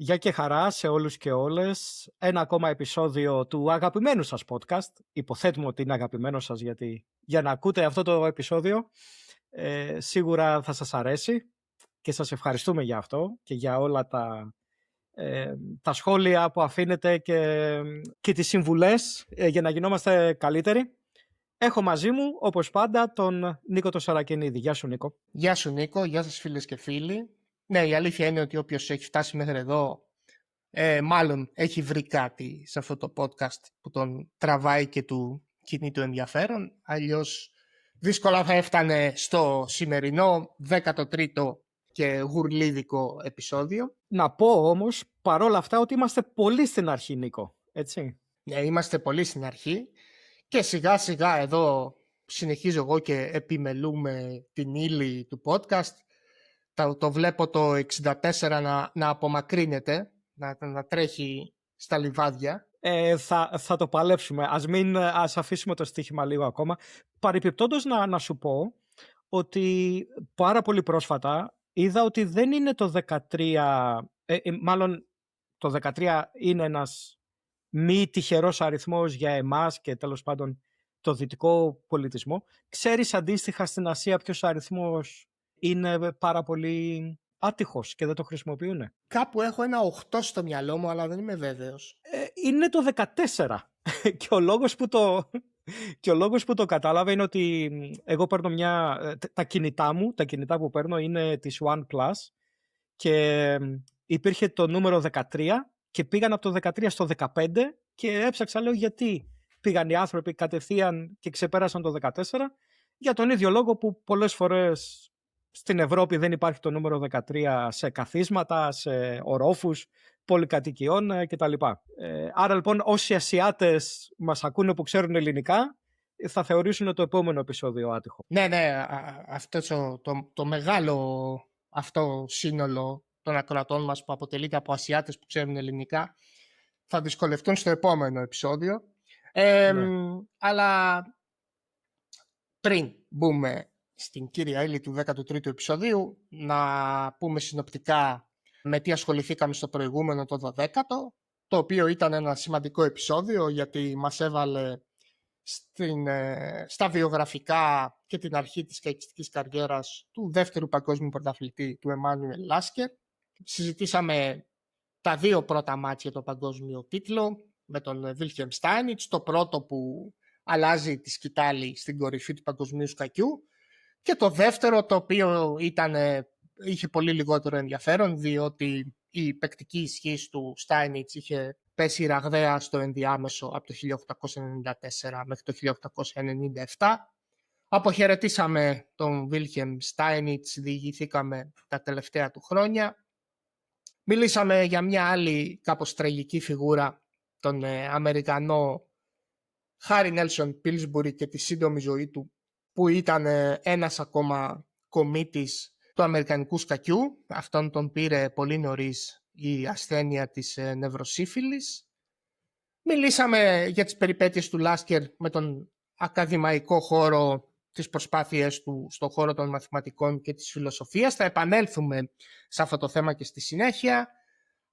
Γεια και χαρά σε όλους και όλες. Ένα ακόμα επεισόδιο του αγαπημένου σας podcast. Υποθέτουμε ότι είναι αγαπημένο σας, γιατί για να ακούτε αυτό το επεισόδιο σίγουρα θα σας αρέσει και σας ευχαριστούμε για αυτό και για όλα τα σχόλια που αφήνετε και τις συμβουλές για να γινόμαστε καλύτεροι. Έχω μαζί μου, όπως πάντα, τον Νίκο το Σαρακινίδη. Γεια σου, Νίκο. Γεια σου, Νίκο. Γεια σας, φίλες και φίλοι. Ναι, η αλήθεια είναι ότι όποιος έχει φτάσει μέχρι εδώ, μάλλον έχει βρει κάτι σε αυτό το podcast που τον τραβάει και του κινεί το ενδιαφέρον. Αλλιώς δύσκολα θα έφτανε στο σημερινό 13ο και γουρλίδικο επεισόδιο. Να πω όμως, παρόλα αυτά, ότι είμαστε πολύ στην αρχή, Νίκο. Έτσι. Ναι, είμαστε πολύ στην αρχή και σιγά σιγά εδώ συνεχίζω εγώ και επιμελούμε την ύλη του podcast. Το βλέπω το 64 να απομακρύνεται, να τρέχει στα λιβάδια. Θα το παλέψουμε. Ας αφήσουμε το στοίχημα λίγο ακόμα. Παρεπιπτόντως να σου πω ότι πάρα πολύ πρόσφατα είδα ότι δεν είναι το 13, μάλλον το 13 είναι ένας μη τυχερός αριθμός για εμάς και τέλος πάντων το δυτικό πολιτισμό. Ξέρεις αντίστοιχα στην Ασία ποιος αριθμός είναι πάρα πολύ άτυχος και δεν το χρησιμοποιούν? Κάπου έχω ένα 8 στο μυαλό μου, αλλά δεν είμαι βέβαιος. Είναι το 14 και ο λόγος που το κατάλαβα είναι ότι εγώ παίρνω τα κινητά που παίρνω είναι της OnePlus και υπήρχε το νούμερο 13 και πήγαν από το 13 στο 15 και έψαξα, λέω, γιατί πήγαν οι άνθρωποι κατευθείαν και ξεπέρασαν το 14, για τον ίδιο λόγο που πολλές φορές στην Ευρώπη δεν υπάρχει το νούμερο 13 σε καθίσματα, σε ορόφους πολυκατοικιών κτλ. Άρα λοιπόν όσοι Ασιάτες μας ακούνε που ξέρουν ελληνικά θα θεωρήσουν το επόμενο επεισόδιο άτυχο. Ναι, αυτό το μεγάλο αυτό σύνολο των ακροατών μας που αποτελείται από Ασιάτες που ξέρουν ελληνικά θα δυσκολευτούν στο επόμενο επεισόδιο. Αλλά πριν μπούμε στην κύρια ύλη του 13ου επεισοδίου, να πούμε συνοπτικά με τι ασχοληθήκαμε στο προηγούμενο, το 12ο, το οποίο ήταν ένα σημαντικό επεισόδιο γιατί μας έβαλε στα βιογραφικά και την αρχή της καηριστικής καριέρας του δεύτερου παγκόσμιου πρωταθλητή, του Εμμάνουελ Λάσκερ. Συζητήσαμε τα δύο πρώτα μάτς για το παγκόσμιο τίτλο με τον Βίλχελμ Στάινιτς, το πρώτο που αλλάζει τη σκητάλη στην κορυφή του παγκοσμίου σκακιού και το δεύτερο, το οποίο είχε πολύ λιγότερο ενδιαφέρον, διότι η παικτική ισχύς του Στάινιτς είχε πέσει ραγδαία στο ενδιάμεσο από το 1894 μέχρι το 1897. Αποχαιρετήσαμε τον Βίλχελμ Στάινιτς, διηγηθήκαμε τα τελευταία του χρόνια. Μιλήσαμε για μια άλλη κάπως τραγική φιγούρα, τον Αμερικανό Χάρι Νέλσον Πίλσμπουρι και τη σύντομη ζωή του, που ήταν ένας ακόμα κομίτης του αμερικανικού σκακιού. Αυτόν τον πήρε πολύ νωρίς η ασθένεια της νευροσύφυλης. Μιλήσαμε για τις περιπέτειες του Λάσκερ με τον ακαδημαϊκό χώρο, τις προσπάθειες του στον χώρο των μαθηματικών και της φιλοσοφίας. Θα επανέλθουμε σε αυτό το θέμα και στη συνέχεια,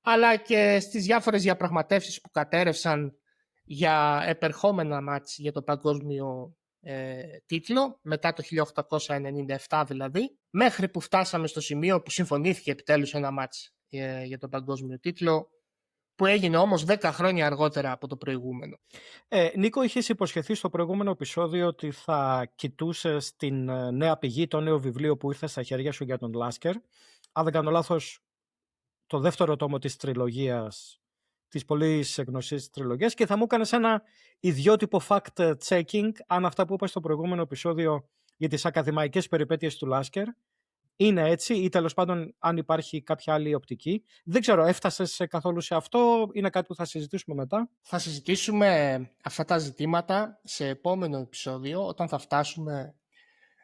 αλλά και στις διάφορες διαπραγματεύσεις που κατέρευσαν για επερχόμενα μάτς για το παγκόσμιο τίτλο, μετά το 1897 δηλαδή, μέχρι που φτάσαμε στο σημείο που συμφωνήθηκε επιτέλους ένα μάτς για το παγκόσμιο τίτλο, που έγινε όμως 10 χρόνια αργότερα από το προηγούμενο. Νίκο, είχες υποσχεθεί στο προηγούμενο επεισόδιο ότι θα κοιτούσες την νέα πηγή, το νέο βιβλίο που ήρθε στα χέρια σου για τον Λάσκερ. Αν δεν κάνω λάθος, το δεύτερο τόμο της τριλογίας, της πολύ γνωστής τριλογίας, και θα μου έκανες ένα ιδιότυπο fact-checking αν αυτά που είπα στο προηγούμενο επεισόδιο για τις ακαδημαϊκές περιπέτειες του Λάσκερ είναι έτσι ή τέλος πάντων αν υπάρχει κάποια άλλη οπτική. Δεν ξέρω, έφτασες καθόλου σε αυτό, είναι κάτι που θα συζητήσουμε μετά? Θα συζητήσουμε αυτά τα ζητήματα σε επόμενο επεισόδιο, όταν θα φτάσουμε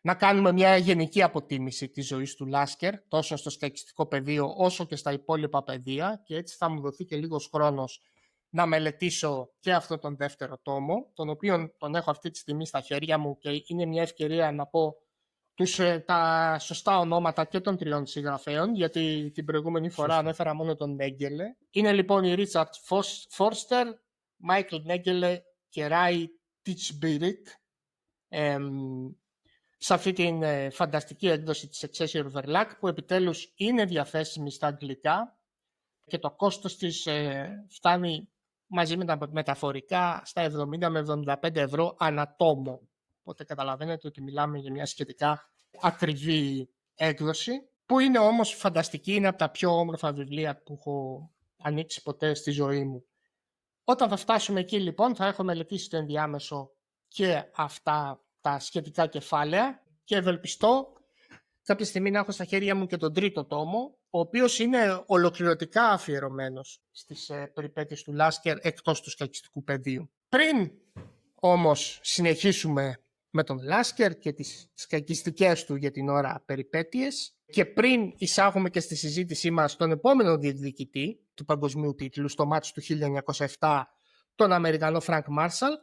να κάνουμε μια γενική αποτίμηση της ζωής του Λάσκερ, τόσο στο σκακιστικό πεδίο όσο και στα υπόλοιπα πεδία, και έτσι θα μου δοθεί και λίγος χρόνος να μελετήσω και αυτό τον δεύτερο τόμο, τον οποίο τον έχω αυτή τη στιγμή στα χέρια μου και είναι μια ευκαιρία να πω τα σωστά ονόματα και των τριών συγγραφέων, γιατί την προηγούμενη φορά ανέφερα μόνο τον Νέγκελε. Είναι λοιπόν οι Ρίτσαρτ Φόρστερ, Μάικλ Νέγκελε και Ράι Τίτσμπιρικ, σε αυτή την φανταστική έκδοση της Excelsior Verlag, που επιτέλους είναι διαθέσιμη στα αγγλικά και το κόστος της φτάνει μαζί με τα μεταφορικά στα 70 με 75 ευρώ ανατόμο. Οπότε καταλαβαίνετε ότι μιλάμε για μια σχετικά ακριβή έκδοση, που είναι όμως φανταστική, είναι από τα πιο όμορφα βιβλία που έχω ανοίξει ποτέ στη ζωή μου. Όταν θα φτάσουμε εκεί λοιπόν θα έχω μελετήσει το ενδιάμεσο και αυτά τα σχετικά κεφάλαια και ευελπιστώ κάποια στιγμή να έχω στα χέρια μου και τον τρίτο τόμο, ο οποίος είναι ολοκληρωτικά αφιερωμένος στις περιπέτειες του Λάσκερ εκτός του σκακιστικού πεδίου. Πριν όμως συνεχίσουμε με τον Λάσκερ και τις σκακιστικές του για την ώρα περιπέτειες και πριν εισάγουμε και στη συζήτησή μας τον επόμενο διεκδικητή του παγκοσμίου τίτλου στο μάτς του 1907, τον Αμερικανό Φρανκ Μάρσαλ,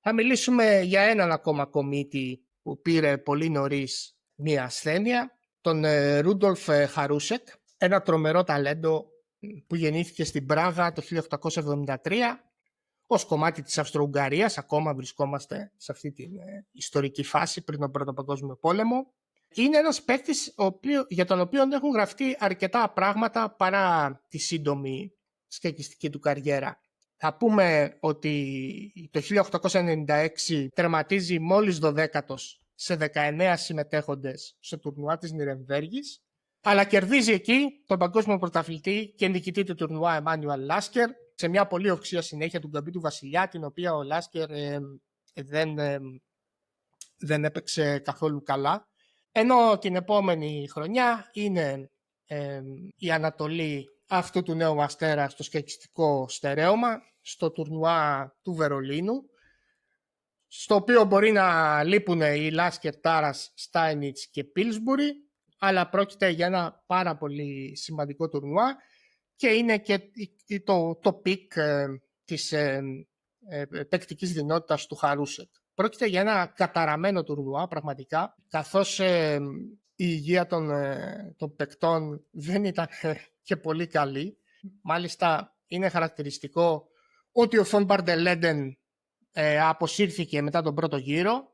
θα μιλήσουμε για έναν ακόμα κομίτη που πήρε πολύ νωρίς μία ασθένεια, τον Ρούντολφ Χαρούσεκ, ένα τρομερό ταλέντο που γεννήθηκε στην Πράγα το 1873 ως κομμάτι της Αυστρο-Ουγγαρίας. Ακόμα βρισκόμαστε σε αυτή την ιστορική φάση πριν τον Πρώτο Παγκόσμιο Πόλεμο. Είναι ένας παίκτης για τον οποίο έχουν γραφτεί αρκετά πράγματα παρά τη σύντομη σκακιστική του καριέρα. Θα πούμε ότι το 1896 τερματίζει μόλις 12ος σε 19 συμμετέχοντες στο τουρνουά της Νιρεμβέργης, αλλά κερδίζει εκεί τον παγκόσμιο πρωταθλητή και νικητή του τουρνουά Εμμάνουελ Λάσκερ σε μια πολύ οξία συνέχεια του Γκαμπίτου Βασιλιά, την οποία ο Λάσκερ δεν έπαιξε καθόλου καλά. Ενώ την επόμενη χρονιά είναι η ανατολή αυτού του νέου αστέρα στο σκακιστικό στερέωμα, στο τουρνουά του Βερολίνου, στο οποίο μπορεί να λείπουν οι Λάσκερ, Τάρας, Στάινιτς και Πίλσμπουρι, αλλά πρόκειται για ένα πάρα πολύ σημαντικό τουρνουά και είναι και το πικ της παικτικής δυνότητας του Χαρούσεκ. Πρόκειται για ένα καταραμένο τουρνουά πραγματικά, καθώς η υγεία των παικτών δεν ήταν και πολύ καλή. Μάλιστα είναι χαρακτηριστικό ότι ο Φον Μπαρντελέντεν αποσύρθηκε μετά τον πρώτο γύρο.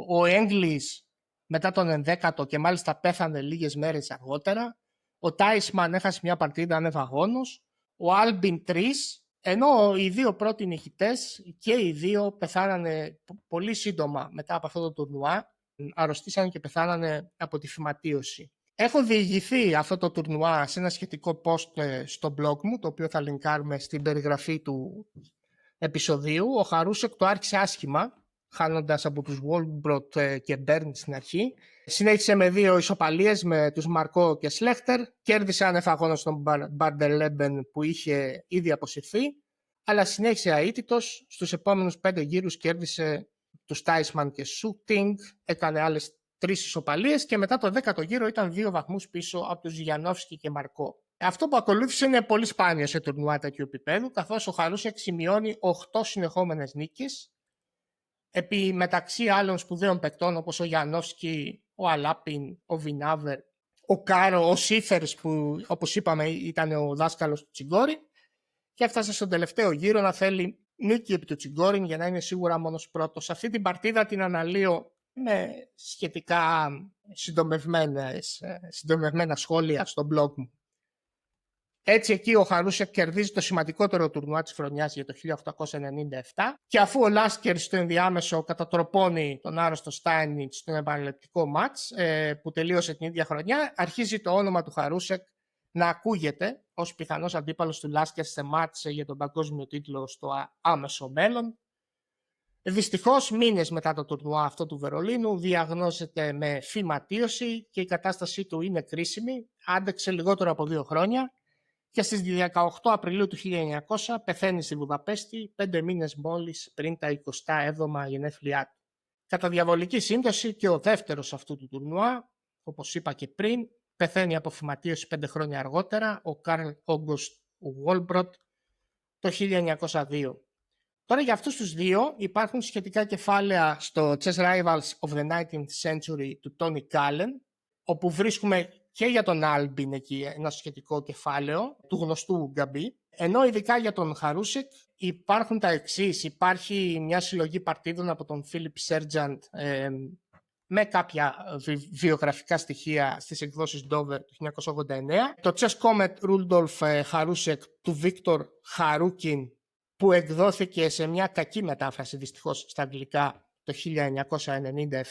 Ο Έγκλης μετά τον 11ο και μάλιστα πέθανε λίγες μέρες αργότερα. Ο Τάισμαν έχασε μια παρτίδα ανεβαγόνος. Ο Άλμπιν 3, ενώ οι δύο πρώτοι νικητές και οι δύο πεθάνανε πολύ σύντομα μετά από αυτό το τουρνουά. Αρρωστήσαν και πεθάνανε από τη φυματίωση. Έχω διηγηθεί αυτό το τουρνουά σε ένα σχετικό post στο blog μου, το οποίο θα λινκάρουμε στην περιγραφή του επεισοδίου. Ο Χαρούσεκ το άρχισε άσχημα, χάνοντας από τους Βόλμπροτ και Μπέρν στην αρχή. Συνέχισε με 2 ισοπαλίες με τους Μαρκό και Σλέχτερ. Κέρδισε ανεφαγόνος τον Μπαρντελέμπεν που είχε ήδη αποσυρθεί, αλλά συνέχισε αίτητος. Στους επόμενους 5 γύρους κέρδισε τους Τάισμαν και Σούτινγκ, έκανε άλλες 3 ισοπαλίες και μετά το 10ο γύρο ήταν 2 βαθμούς πίσω από τους Γιανόφσκι και Μαρκό. Αυτό που ακολούθησε είναι πολύ σπάνιο σε τουρνουά τέτοιου επίπεδου, καθώς ο Χαρούσεκ σημειώνει 8 συνεχόμενες νίκες επί μεταξύ άλλων σπουδαίων παικτών όπως ο Γιανόφσκι, ο Αλάπιν, ο Βινάβερ, ο Κάρο, ο Σίφερς που όπως είπαμε ήταν ο δάσκαλος του Τσιγκόρι, και έφτασε στον τελευταίο γύρο να θέλει νίκη επί του Τσιγκόριν για να είναι σίγουρα μόνος πρώτος. Αυτή την παρτίδα την αναλύω με σχετικά συντομευμένα σχόλια στο blog μου. Έτσι εκεί ο Χαρούσεκ κερδίζει το σημαντικότερο τουρνουά της χρονιάς για το 1897 και αφού ο Λάσκερ στο ενδιάμεσο κατατροπώνει τον άρρωστο Στάινιτς στον επαναληπτικό μάτς που τελείωσε την ίδια χρονιά, αρχίζει το όνομα του Χαρούσεκ να ακούγεται ως πιθανός αντίπαλος του Λάσκερ σε μάτς για τον παγκόσμιο τίτλο στο άμεσο μέλλον. Δυστυχώς, μήνες μετά το τουρνουά αυτό του Βερολίνου, διαγνώζεται με φυματίωση και η κατάστασή του είναι κρίσιμη. Άντεξε λιγότερο από 2 χρόνια και στις 18 Απριλίου του 1900 πεθαίνει στη Βουδαπέστη 5 μήνες μόλις πριν τα 27 γενέθλιά του. Κατά διαβολική σύμπτωση και ο δεύτερος αυτού του τουρνουά, όπως είπα και πριν, πεθαίνει από φυματίωση 5 χρόνια αργότερα, ο Καρλ Όγκοστ Βόλμπροτ, το 1902. Τώρα για αυτούς τους δύο υπάρχουν σχετικά κεφάλαια στο Chess Rivals of the 19th Century του Tony Cullen, όπου βρίσκουμε και για τον Albin εκεί ένα σχετικό κεφάλαιο του γνωστού Γκαμπή. Ενώ ειδικά για τον Χαρούσεκ υπάρχουν τα εξής. Υπάρχει μια συλλογή παρτίδων από τον Philip Sergeant με κάποια βιογραφικά στοιχεία στις εκδόσεις Dover του 1989. Το Chess Comet Rudolf Χαρούσεκ του Victor Χαρούκιν, που εκδόθηκε σε μια κακή μετάφραση δυστυχώς στα αγγλικά το 1997.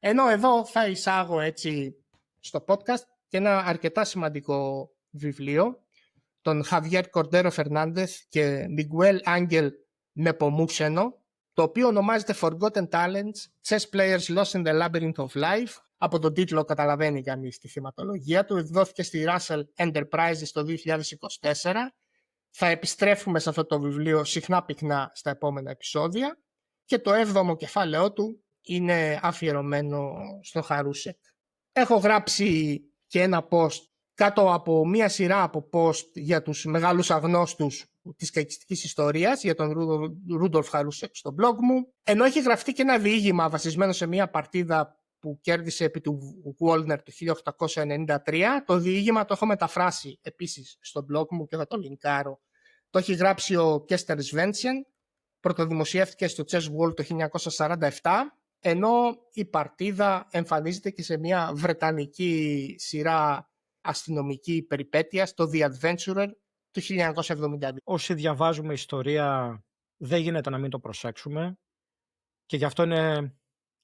Ενώ εδώ θα εισάγω έτσι στο podcast και ένα αρκετά σημαντικό βιβλίο, τον Javier Cordero Fernández και Miguel Ángel Nepomuceno, το οποίο ονομάζεται Forgotten Talents, Chess Players Lost in the Labyrinth of Life. Από τον τίτλο καταλαβαίνει κανείς τη θεματολογία του. Εκδόθηκε στη Russell Enterprises το 2024. Θα επιστρέφουμε σε αυτό το βιβλίο συχνά πυκνά στα επόμενα επεισόδια. Και το 7ο κεφάλαιό του είναι αφιερωμένο στον Χαρούσεκ. Έχω γράψει και ένα post κάτω από μία σειρά από post για τους μεγάλους αγνώστους της καϊκιστικής ιστορίας, για τον Ρούντολφ Χαρούσεκ στο blog μου, ενώ έχει γραφτεί και ένα διήγημα βασισμένο σε μία παρτίδα που κέρδισε επί του Wallner το 1893. Το διήγημα το έχω μεταφράσει επίσης στο blog μου και θα το λινκάρω. Το έχει γράψει ο Κέστερ Σβέντσεν, πρωτοδημοσιεύτηκε στο Chess World το 1947, ενώ η παρτίδα εμφανίζεται και σε μια βρετανική σειρά αστυνομική περιπέτεια, το The Adventurer του 1972. Όσοι διαβάζουμε ιστορία δεν γίνεται να μην το προσέξουμε και γι' αυτό είναι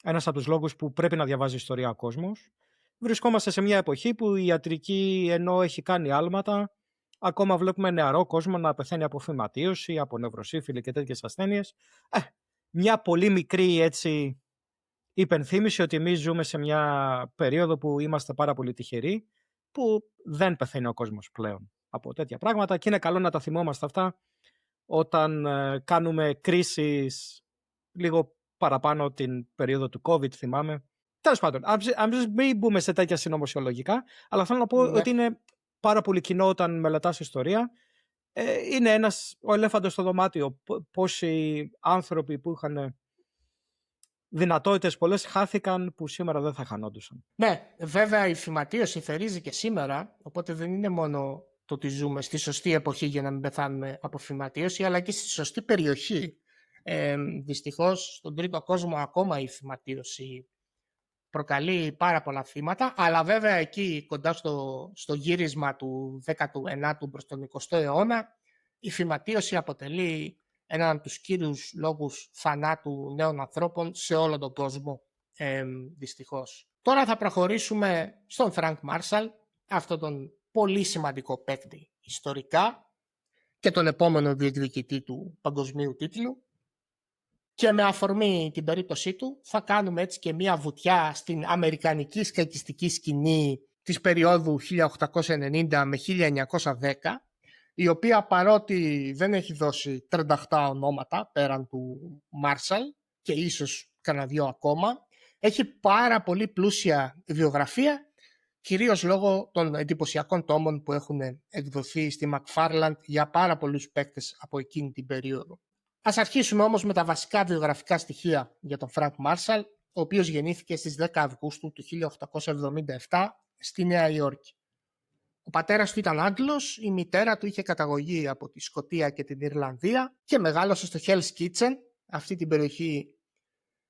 ένας από τους λόγους που πρέπει να διαβάζει ιστορία ο κόσμος. Βρισκόμαστε σε μια εποχή που η ιατρική, ενώ έχει κάνει άλματα, ακόμα βλέπουμε νεαρό κόσμο να πεθαίνει από φυματίωση, από νευροσύφυλλη και τέτοιες ασθένειες. Μια πολύ μικρή έτσι υπενθύμηση ότι εμείς ζούμε σε μια περίοδο που είμαστε πάρα πολύ τυχεροί, που δεν πεθαίνει ο κόσμος πλέον από τέτοια πράγματα και είναι καλό να τα θυμόμαστε αυτά όταν κάνουμε κρίσεις λίγο παραπάνω την περίοδο του COVID, θυμάμαι. Τέλος πάντων, αν μην μπούμε σε τέτοια συνωμοσιολογικά, αλλά θέλω να πω ότι είναι πάρα πολύ κοινό όταν μελετάς ιστορία. Είναι ο ελέφαντος στο δωμάτιο. Πόσοι άνθρωποι που είχαν δυνατότητες πολλές χάθηκαν που σήμερα δεν θα χανόντουσαν. Ναι, βέβαια η φυματίωση θερίζει και σήμερα, οπότε δεν είναι μόνο το ότι ζούμε στη σωστή εποχή για να μην πεθάνουμε από φυματίωση, αλλά και στη σωστή περιοχή. Δυστυχώς στον τρίτο κόσμο ακόμα η φυματίωση προκαλεί πάρα πολλά θύματα, αλλά βέβαια εκεί κοντά στο γύρισμα του 19ου προς τον 20ο αιώνα η φυματίωση αποτελεί έναν από τους κύριους λόγους θανάτου νέων ανθρώπων σε όλο τον κόσμο, δυστυχώς. Τώρα θα προχωρήσουμε στον Φρανκ Μάρσαλ, αυτόν τον πολύ σημαντικό παίκτη ιστορικά και τον επόμενο διεκδικητή του παγκοσμίου τίτλου. Και με αφορμή την περίπτωσή του θα κάνουμε έτσι και μία βουτιά στην αμερικανική σκακιστική σκηνή της περίοδου 1890 με 1910, η οποία παρότι δεν έχει δώσει 38 ονόματα πέραν του Μάρσαλ και ίσως κανένα δυο ακόμα, έχει πάρα πολύ πλούσια βιογραφία, κυρίως λόγω των εντυπωσιακών τόμων που έχουν εκδοθεί στη McFarland για πάρα πολλούς παίκτες από εκείνη την περίοδο. Ας αρχίσουμε όμως με τα βασικά βιογραφικά στοιχεία για τον Φρανκ Μάρσαλ, ο οποίος γεννήθηκε στις 10 Αυγούστου του 1877 στη Νέα Υόρκη. Ο πατέρας του ήταν Άγγλος, η μητέρα του είχε καταγωγή από τη Σκωτία και την Ιρλανδία και μεγάλωσε στο Hell's Kitchen, αυτή την περιοχή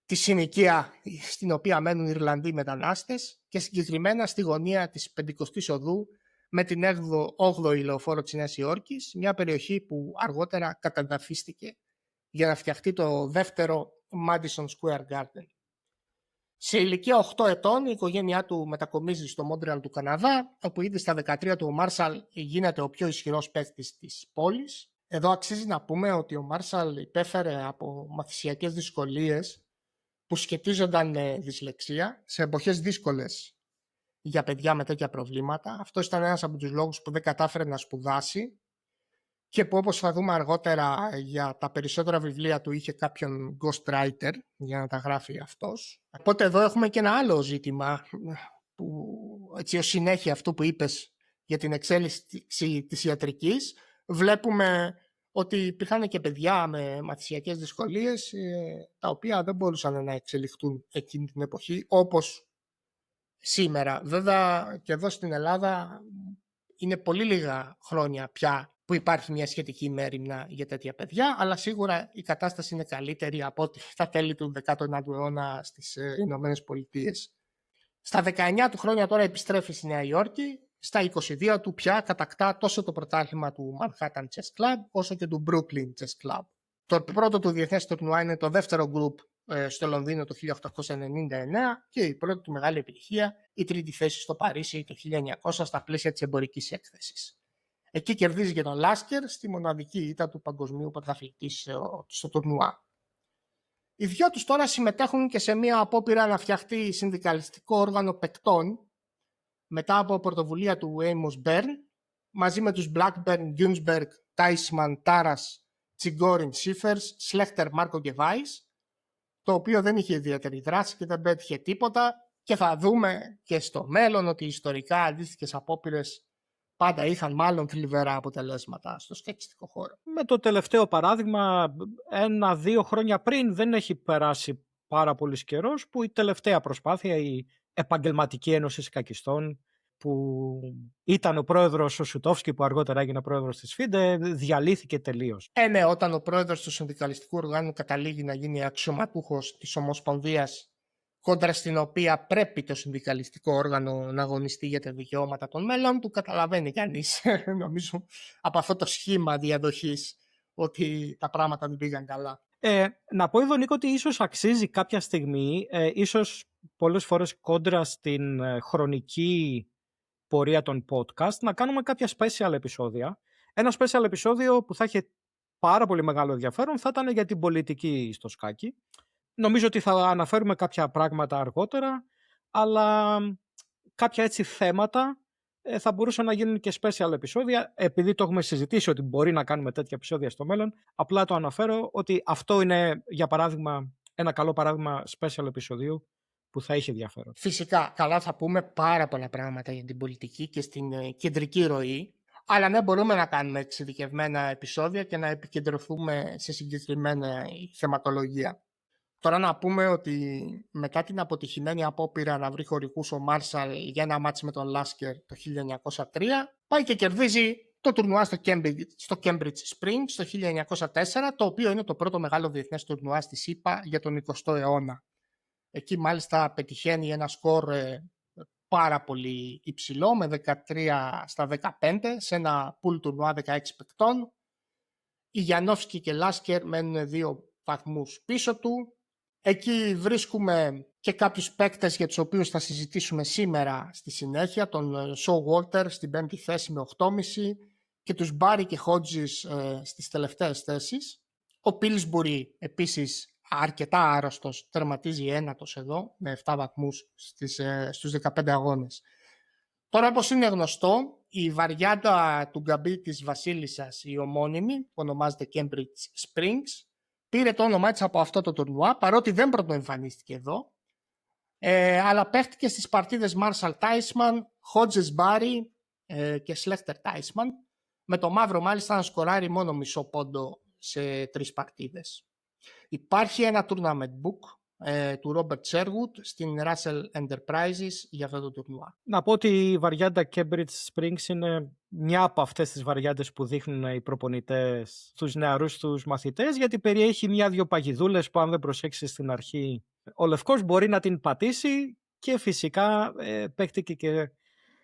τη συνοικία στην οποία μένουν οι Ιρλανδοί μετανάστες και συγκεκριμένα στη γωνία της 50ης οδού με την 8η λεωφόρο της Νέας Υόρκης, μια περιοχή που αργότερα καταδαφίστηκε για να φτιαχτεί το δεύτερο Madison Square Garden. Σε ηλικία 8 ετών η οικογένειά του μετακομίζει στο Μόντρεαλ του Καναδά, όπου ήδη στα 13 του ο Μάρσαλ γίνεται ο πιο ισχυρός παίκτης της πόλης. Εδώ αξίζει να πούμε ότι ο Μάρσαλ υπέφερε από μαθησιακές δυσκολίες που σχετίζονταν με δυσλεξία σε εποχές δύσκολες για παιδιά με τέτοια προβλήματα. Αυτό ήταν ένας από τους λόγους που δεν κατάφερε να σπουδάσει και που, όπως θα δούμε αργότερα, για τα περισσότερα βιβλία του είχε κάποιον ghostwriter για να τα γράφει αυτός. Οπότε εδώ έχουμε και ένα άλλο ζήτημα που, έτσι ως συνέχεια αυτού που είπες για την εξέλιξη της ιατρικής, βλέπουμε ότι υπήρχαν και παιδιά με μαθησιακές δυσκολίες τα οποία δεν μπορούσαν να εξελιχθούν εκείνη την εποχή όπως σήμερα. Βέβαια και εδώ στην Ελλάδα είναι πολύ λίγα χρόνια πια που υπάρχει μια σχετική μέριμνα για τέτοια παιδιά, αλλά σίγουρα η κατάσταση είναι καλύτερη από ό,τι στα τέλη του 19ου αιώνα στις Ηνωμένες Πολιτείες. Στα 19 του χρόνια τώρα επιστρέφει στη Νέα Υόρκη, στα 22 του πια κατακτά τόσο το πρωτάθλημα του Manhattan Chess Club όσο και του Brooklyn Chess Club. Το πρώτο του διεθνές τουρνουά είναι το δεύτερο γκρουπ στο Λονδίνο το 1899 και η πρώτη του μεγάλη επιτυχία η τρίτη θέση στο Παρίσι το 1900 στα πλαίσια της εμπορικής έκθεσης. Εκεί κερδίζει και τον Λάσκερ στη μοναδική ήττα του παγκοσμίου πρωταθλητή στο τουρνουά. Οι δυο τους τώρα συμμετέχουν και σε μια απόπειρα να φτιαχτεί συνδικαλιστικό όργανο παικτών μετά από πρωτοβουλία του Amos Bern μαζί με τους Blackburn, Ginsberg, Teichmann, Taras, Chigorin, Schiffers, Schlechter, Marco και Weiss, το οποίο δεν είχε ιδιαίτερη δράση και δεν πέτυχε τίποτα και θα δούμε και στο μέλλον ότι ιστορικά αντίστοιχες απόπειρες πάντα είχαν μάλλον θλιβερά αποτελέσματα στο σκακιστικό χώρο. Με το τελευταίο παράδειγμα, 1-2 χρόνια πριν, δεν έχει περάσει πάρα πολύ καιρός, που η τελευταία προσπάθεια, η Επαγγελματική Ένωση Σκακιστών, που ήταν ο πρόεδρος ο Σουτόφσκι, που αργότερα έγινε πρόεδρος της ΦΙΔΕ, διαλύθηκε τελείως. Ναι, όταν ο πρόεδρος του συνδικαλιστικού οργάνου καταλήγει να γίνει αξιωματούχος της Ομοσπονδίας, κόντρα στην οποία πρέπει το συνδικαλιστικό όργανο να αγωνιστεί για τα δικαιώματα των μέλων του, καταλαβαίνει κανείς, νομίζω, από αυτό το σχήμα διαδοχής ότι τα πράγματα δεν πήγαν καλά. Να πω εδώ, Νίκο, ότι ίσως αξίζει κάποια στιγμή, ίσως πολλές φορές κόντρα στην χρονική πορεία των podcast, να κάνουμε κάποια special επεισόδια. Ένα special επεισόδιο που θα είχε πάρα πολύ μεγάλο ενδιαφέρον θα ήταν για την πολιτική στο σκάκι. Νομίζω ότι θα αναφέρουμε κάποια πράγματα αργότερα, αλλά κάποια έτσι θέματα θα μπορούσαν να γίνουν και special επεισόδια. Επειδή το έχουμε συζητήσει ότι μπορεί να κάνουμε τέτοια επεισόδια στο μέλλον, απλά το αναφέρω ότι αυτό είναι, για παράδειγμα, ένα καλό παράδειγμα special επεισοδίου που θα είχε ενδιαφέρον. Φυσικά, καλά θα πούμε πάρα πολλά πράγματα για την πολιτική και στην κεντρική ροή, αλλά ναι, μπορούμε να κάνουμε εξειδικευμένα επεισόδια και να επικεντρωθούμε σε συγκεκριμένα θεματολογία. Τώρα να πούμε ότι μετά την αποτυχημένη απόπειρα να βρει χωρικούς ο Μάρσαλ για ένα μάτς με τον Λάσκερ το 1903, πάει και κερδίζει το τουρνουά στο Cambridge Springs το 1904, το οποίο είναι το πρώτο μεγάλο διεθνές τουρνουά στη ΣΥΠΑ για τον 20ο αιώνα. Εκεί μάλιστα πετυχαίνει ένα σκορ πάρα πολύ υψηλό με 13-15 σε ένα pool τουρνουά 16 παικτών. Οι Γιανόφσκι και Λάσκερ μένουν 2 βαθμούς πίσω του. Εκεί βρίσκουμε και κάποιους παίκτες για τους οποίους θα συζητήσουμε σήμερα στη συνέχεια, τον Shaw Walter στην 5η θέση με 8,5 και τους Barry και Hodges στις τελευταίες θέσεις. Ο Pillsbury επίσης αρκετά άρρωστος, τερματίζει ένατος εδώ με 7 βαθμούς στους 15 αγώνες. Τώρα, όπως είναι γνωστό, η βαριάντα του γκαμπί της Βασίλισσας, η ομώνυμη, που ονομάζεται Cambridge Springs, πήρε το όνομά της από αυτό το τουρνουά, παρότι δεν πρωτοεμφανίστηκε εδώ, αλλά παίχτηκε στις παρτίδες Marshall Teichmann, Hodges Barry και Schlechter Teichmann, με το μαύρο μάλιστα να σκοράρει μόνο μισό πόντο σε 3 παρτίδες. Υπάρχει ένα tournament book του Robert Sherwood στην Russell Enterprises για αυτό το τουρνουά. Να πω ότι η βαριάντα Cambridge Springs είναι μια από αυτές τις βαριάντες που δείχνουν οι προπονητές στους νεαρούς τους μαθητές, γιατί περιέχει 1-2 παγιδούλες που αν δεν προσέξεις στην αρχή ο Λευκός μπορεί να την πατήσει, και φυσικά παίχτηκε και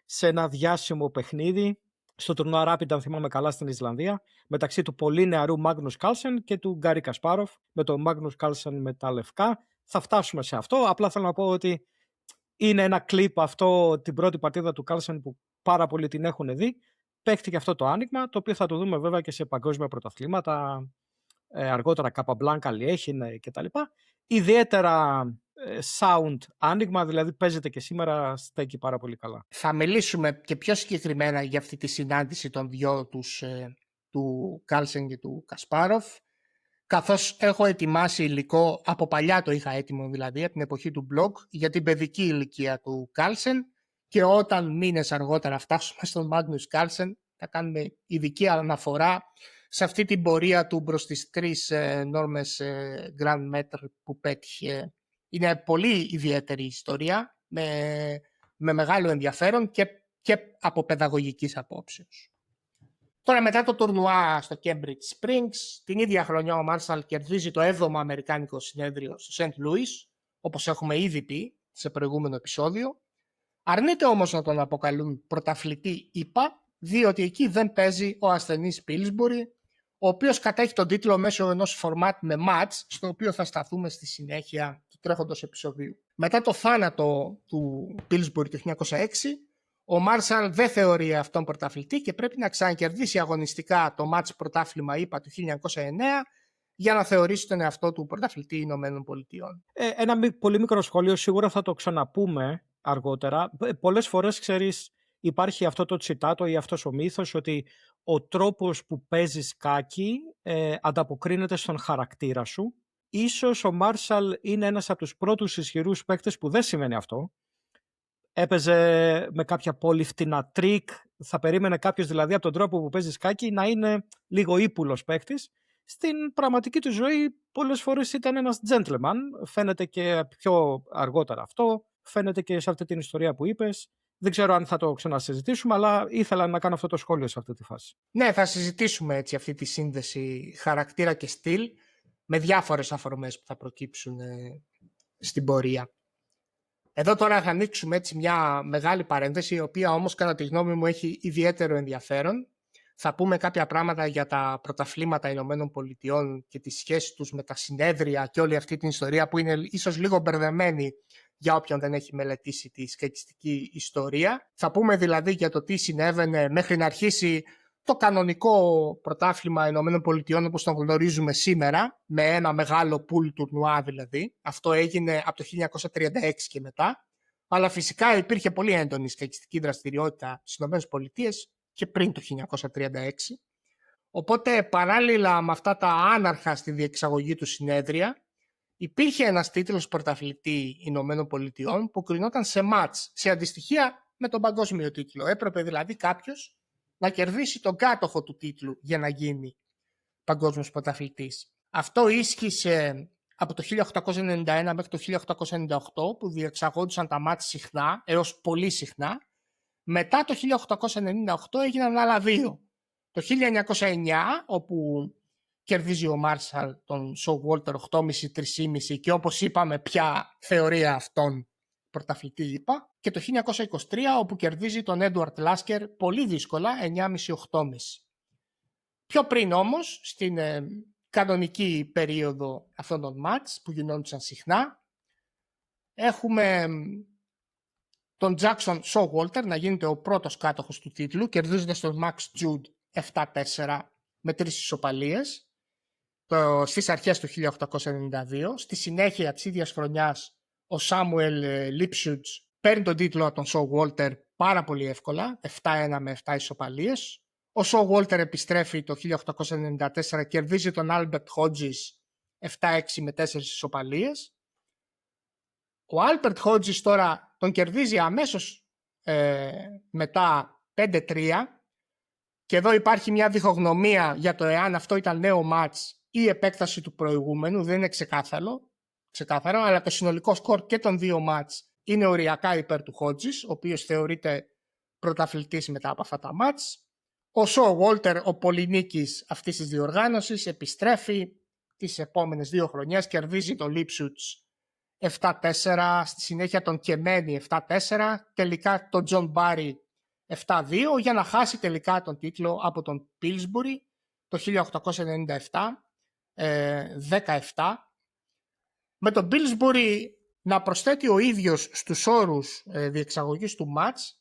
σε ένα διάσημο παιχνίδι στο τουρνουά Rapid, αν θυμάμαι καλά, στην Ισλανδία, μεταξύ του πολύ νεαρού Magnus Carlsen και του Γκάρι Κασπάροφ, με τον Magnus Carlsen με τα λευκά. Θα φτάσουμε σε αυτό. Απλά θέλω να πω ότι είναι ένα κλιπ αυτό, την πρώτη παρτίδα του Carlsen, που πάρα πολλοί την έχουν δει. Παίχτηκε αυτό το άνοιγμα, το οποίο θα το δούμε βέβαια και σε παγκόσμια πρωταθλήματα, αργότερα Καπαμπλάνκα, Λιέχιν κτλ. Ιδιαίτερα sound άνοιγμα, δηλαδή παίζεται και σήμερα, στέκει πάρα πολύ καλά. Θα μιλήσουμε και πιο συγκεκριμένα για αυτή τη συνάντηση των δυο τους, του Κάλσεν και του Κασπάροφ, καθώς έχω ετοιμάσει υλικό, από παλιά το είχα έτοιμο δηλαδή, από την εποχή του blog, για την παιδική ηλικία του Κάλσεν, και όταν μήνες αργότερα φτάσουμε στον Magnus Carlsen θα κάνουμε ειδική αναφορά σε αυτή την πορεία του προς τις 3 νόρμες Grand Metre που πέτυχε. Είναι πολύ ιδιαίτερη ιστορία, με μεγάλο ενδιαφέρον και από παιδαγωγικής απόψεως. Τώρα μετά το τουρνουά στο Cambridge Springs, την ίδια χρονιά ο Μάρσαλ κερδίζει το 7ο Αμερικάνικο συνέδριο στο Σεντ Λούις, όπως έχουμε ήδη πει σε προηγούμενο επεισόδιο. Αρνείται όμως να τον αποκαλούν πρωταθλητή ΙΠΑ, διότι εκεί δεν παίζει ο ασθενής Πίλσμπουρι, ο οποίος κατέχει τον τίτλο μέσω ενός φορμάτ με match, στο οποίο θα σταθούμε στη συνέχεια του τρέχοντος επεισοδίου. Μετά το θάνατο του Πίλσμπουρι το 1906, ο Μάρσαλ δεν θεωρεί αυτόν πρωταθλητή και πρέπει να ξανακερδίσει αγωνιστικά το match πρωτάθλημα ΙΠΑ του 1909 για να θεωρήσει τον εαυτό του πρωταθλητή Ηνωμένων Πολιτειών. Ένα πολύ μικρό σχόλιο, σίγουρα θα το ξαναπούμε αργότερα. Πολλές φορές, ξέρεις, υπάρχει αυτό το τσιτάτο ή αυτός ο μύθος ότι ο τρόπος που παίζεις σκάκι ανταποκρίνεται στον χαρακτήρα σου. Ίσως ο Μάρσαλ είναι ένας από τους πρώτους ισχυρούς παίκτες που δεν σημαίνει αυτό. Έπαιζε με κάποια πολύ φτηνά τρίκ. Θα περίμενε κάποιος δηλαδή από τον τρόπο που παίζει σκάκι να είναι λίγο ύπουλος παίκτης. Στην πραγματική του ζωή πολλές φορές ήταν ένας gentleman. Φαίνεται και πιο αργότερα αυτό. Φαίνεται και σε αυτή την ιστορία που είπες. Δεν ξέρω αν θα το ξανασυζητήσουμε, αλλά ήθελα να κάνω αυτό το σχόλιο σε αυτή τη φάση. Ναι, θα συζητήσουμε έτσι αυτή τη σύνδεση χαρακτήρα και στυλ με διάφορες αφορμές που θα προκύψουν στην πορεία. Εδώ τώρα θα ανοίξουμε έτσι μια μεγάλη παρένθεση, η οποία όμως κατά τη γνώμη μου έχει ιδιαίτερο ενδιαφέρον. Θα πούμε κάποια πράγματα για τα πρωταθλήματα Ηνωμένων Πολιτειών και τη σχέση τους με τα συνέδρια και όλη αυτή την ιστορία που είναι ίσως λίγο μπερδεμένη για όποιον δεν έχει μελετήσει τη σκακιστική ιστορία. Θα πούμε δηλαδή για το τι συνέβαινε μέχρι να αρχίσει το κανονικό πρωτάθλημα Ηνωμένων Πολιτειών όπως τον γνωρίζουμε σήμερα, με ένα μεγάλο πουλ τουρνουά δηλαδή. Αυτό έγινε από το 1936 και μετά. Αλλά φυσικά υπήρχε πολύ έντονη σκακιστική δραστηριότητα στις Ηνωμένες Πολιτείες και πριν το 1936. Οπότε παράλληλα με αυτά τα άναρχα στη διεξαγωγή του συνέδρια, υπήρχε ένας τίτλος πρωταθλητή Ηνωμένων Πολιτειών που κρινόταν σε μάτς, σε αντιστοιχεία με τον παγκόσμιο τίτλο. Έπρεπε δηλαδή κάποιος να κερδίσει τον κάτοχο του τίτλου για να γίνει παγκόσμιος πρωταθλητής. Αυτό ίσχυσε από το 1891 μέχρι το 1898 που διεξαγόντουσαν τα μάτς συχνά, έως πολύ συχνά. Μετά το 1898 έγιναν άλλα δύο. Το 1909 όπου κερδίζει ο Μάρσαλ τον Showalter 8,5-3,5 και όπως είπαμε πια θεωρία αυτόν πρωταθλητή είπα. Και το 1923 όπου κερδίζει τον Έντουαρτ Λάσκερ πολύ δύσκολα 9,5-8,5. Πιο πριν όμως στην κανονική περίοδο αυτών των μάτς που γινόντουσαν συχνά έχουμε τον Jackson Showalter να γίνεται ο πρώτος κάτοχος του τίτλου κερδίζοντας τον Max Jude 7-4 με 3 ισοπαλίες στις αρχές του 1892. Στη συνέχεια της ίδιας χρονιάς ο Samuel Lipschutz παίρνει τον τίτλο από τον Showalter πάρα πολύ εύκολα, 7-1 με 7 ισοπαλίες. Ο Showalter επιστρέφει το 1894, κερδίζει τον Albert Hodges 7-6 με 4 ισοπαλίες. Ο Albert Hodges τώρα τον κερδίζει αμέσως μετά 5-3 και εδώ υπάρχει μια διχογνωμία για το εάν αυτό ήταν νέο μάτς ή επέκταση του προηγούμενου, δεν είναι ξεκάθαρο, αλλά το συνολικό σκορ και των δύο μάτς είναι οριακά υπέρ του Hodges, ο οποίος θεωρείται πρωταθλητής μετά από αυτά τα μάτς. Ο Showalter, ο πολυνίκης αυτής της διοργάνωσης, επιστρέφει τις επόμενες 2 χρονιές, κερδίζει τον Lipschutz 7-4, στη συνέχεια τον Κεμένη 7-4, τελικά τον John Barry 7-2 για να χάσει τελικά τον τίτλο από τον Pillsbury το 1897, 17. Με τον Pillsbury να προσθέτει ο ίδιος στους όρους διεξαγωγής του μάτς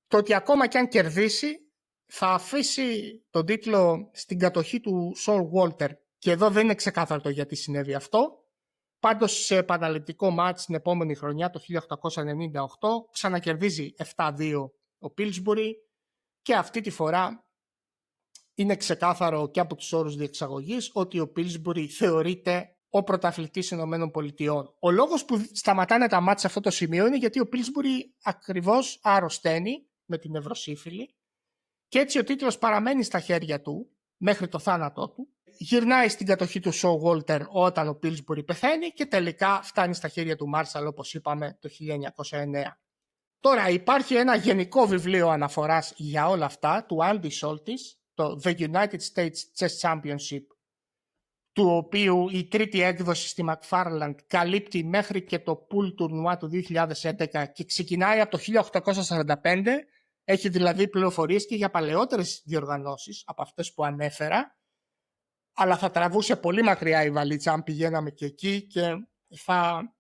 το ότι ακόμα και αν κερδίσει θα αφήσει τον τίτλο στην κατοχή του Showalter και εδώ δεν είναι ξεκάθαρο το γιατί συνέβη αυτό. Πάντως σε επαναληπτικό μάτς την επόμενη χρονιά το 1898 ξανακερδίζει 7-2 ο Pillsbury και αυτή τη φορά είναι ξεκάθαρο και από τους όρους διεξαγωγής ότι ο Pillsbury θεωρείται ο πρωταθλητής Ηνωμένων Πολιτειών. Ο λόγος που σταματάνε τα μάτς σε αυτό το σημείο είναι γιατί ο Pillsbury ακριβώς αρρωσταίνει με την ευρωσύφυλλη και έτσι ο τίτλος παραμένει στα χέρια του μέχρι το θάνατό του. Γυρνάει στην κατοχή του Showalter όταν ο Πίλσμπουρι πεθαίνει και τελικά φτάνει στα χέρια του Μάρσαλ, όπως είπαμε, το 1909. Τώρα υπάρχει ένα γενικό βιβλίο αναφοράς για όλα αυτά του Andy Soltis, το The United States Chess Championship, του οποίου η τρίτη έκδοση στη McFarland καλύπτει μέχρι και το Pool τουρνουά του 2011 και ξεκινάει από το 1845, έχει δηλαδή πληροφορίες και για παλαιότερες διοργανώσεις από αυτές που ανέφερα, αλλά θα τραβούσε πολύ μακριά η βαλίτσα αν πηγαίναμε και εκεί και θα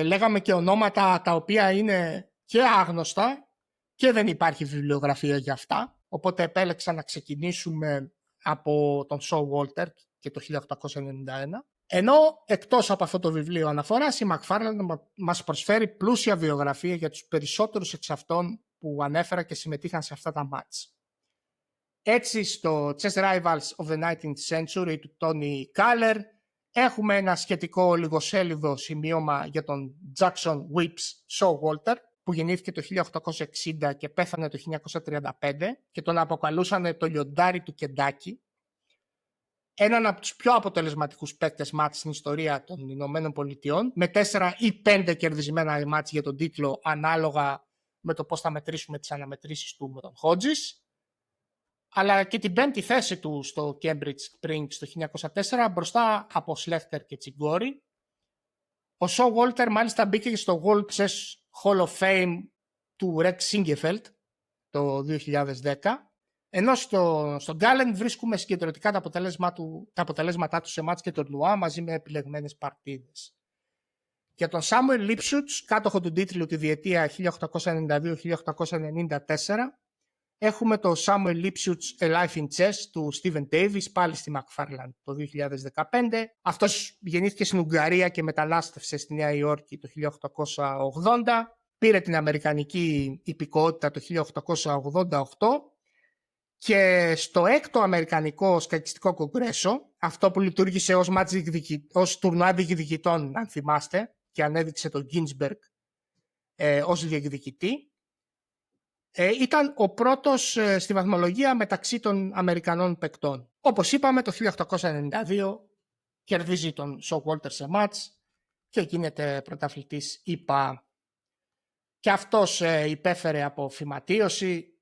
λέγαμε και ονόματα τα οποία είναι και άγνωστα και δεν υπάρχει βιβλιογραφία για αυτά, οπότε επέλεξα να ξεκινήσουμε από τον Showalter και το 1891. Ενώ εκτός από αυτό το βιβλίο αναφοράς, η McFarland μας προσφέρει πλούσια βιογραφία για τους περισσότερους εξ αυτών που ανέφερα και συμμετείχαν σε αυτά τα μάτς. Έτσι, στο Chess Rivals of the 19th Century του Tony Kaller έχουμε ένα σχετικό λιγοσέλιδο σημείωμα για τον Jackson Whips Showalter, που γεννήθηκε το 1860 και πέθανε το 1935 και τον αποκαλούσαν το λιοντάρι του Κεντάκι. Έναν από τους πιο αποτελεσματικούς παίκτες μάτς στην ιστορία των Ηνωμένων Πολιτειών, με 4 ή 5 κερδισμένα μάτς για τον τίτλο, ανάλογα με το πώς θα μετρήσουμε τις αναμετρήσεις του με τον Hodges, αλλά και την 5η θέση του στο Cambridge Springs το 1904 μπροστά από Σλέχτερ και Τσιγκόρι. Ο Showalter μάλιστα μπήκε στο World Chess Hall of Fame του Rex Singefeld το 2010, ενώ στον Gallen βρίσκουμε συγκεντρωτικά τα αποτελέσματά του σε μάτς και τουρνουά μαζί με επιλεγμένες παρτίδες. Για τον Samuel Lipschutz, κάτοχο του τίτλου τη διετία 1892-1894, έχουμε το Samuel Lipschutz A Life in Chess του Steven Davis, πάλι στη McFarland το 2015. Αυτός γεννήθηκε στην Ουγγαρία και μετανάστευσε στη Νέα Υόρκη το 1880. Πήρε την αμερικανική υπηκότητα το 1888 και στο 6ο Αμερικανικό Σκακιστικό Κογκρέσο, αυτό που λειτουργήσε ως τουρνουά διεκδικητών, αν θυμάστε, και ανέδειξε τον Ginsberg ως διεκδικητή, ήταν ο πρώτος στη βαθμολογία μεταξύ των Αμερικανών παικτών. Όπως είπαμε, το 1892 κερδίζει τον Showalter σε μάτς και γίνεται πρωταθλητής ΙΠΑ. Και αυτός υπέφερε από φυματίωση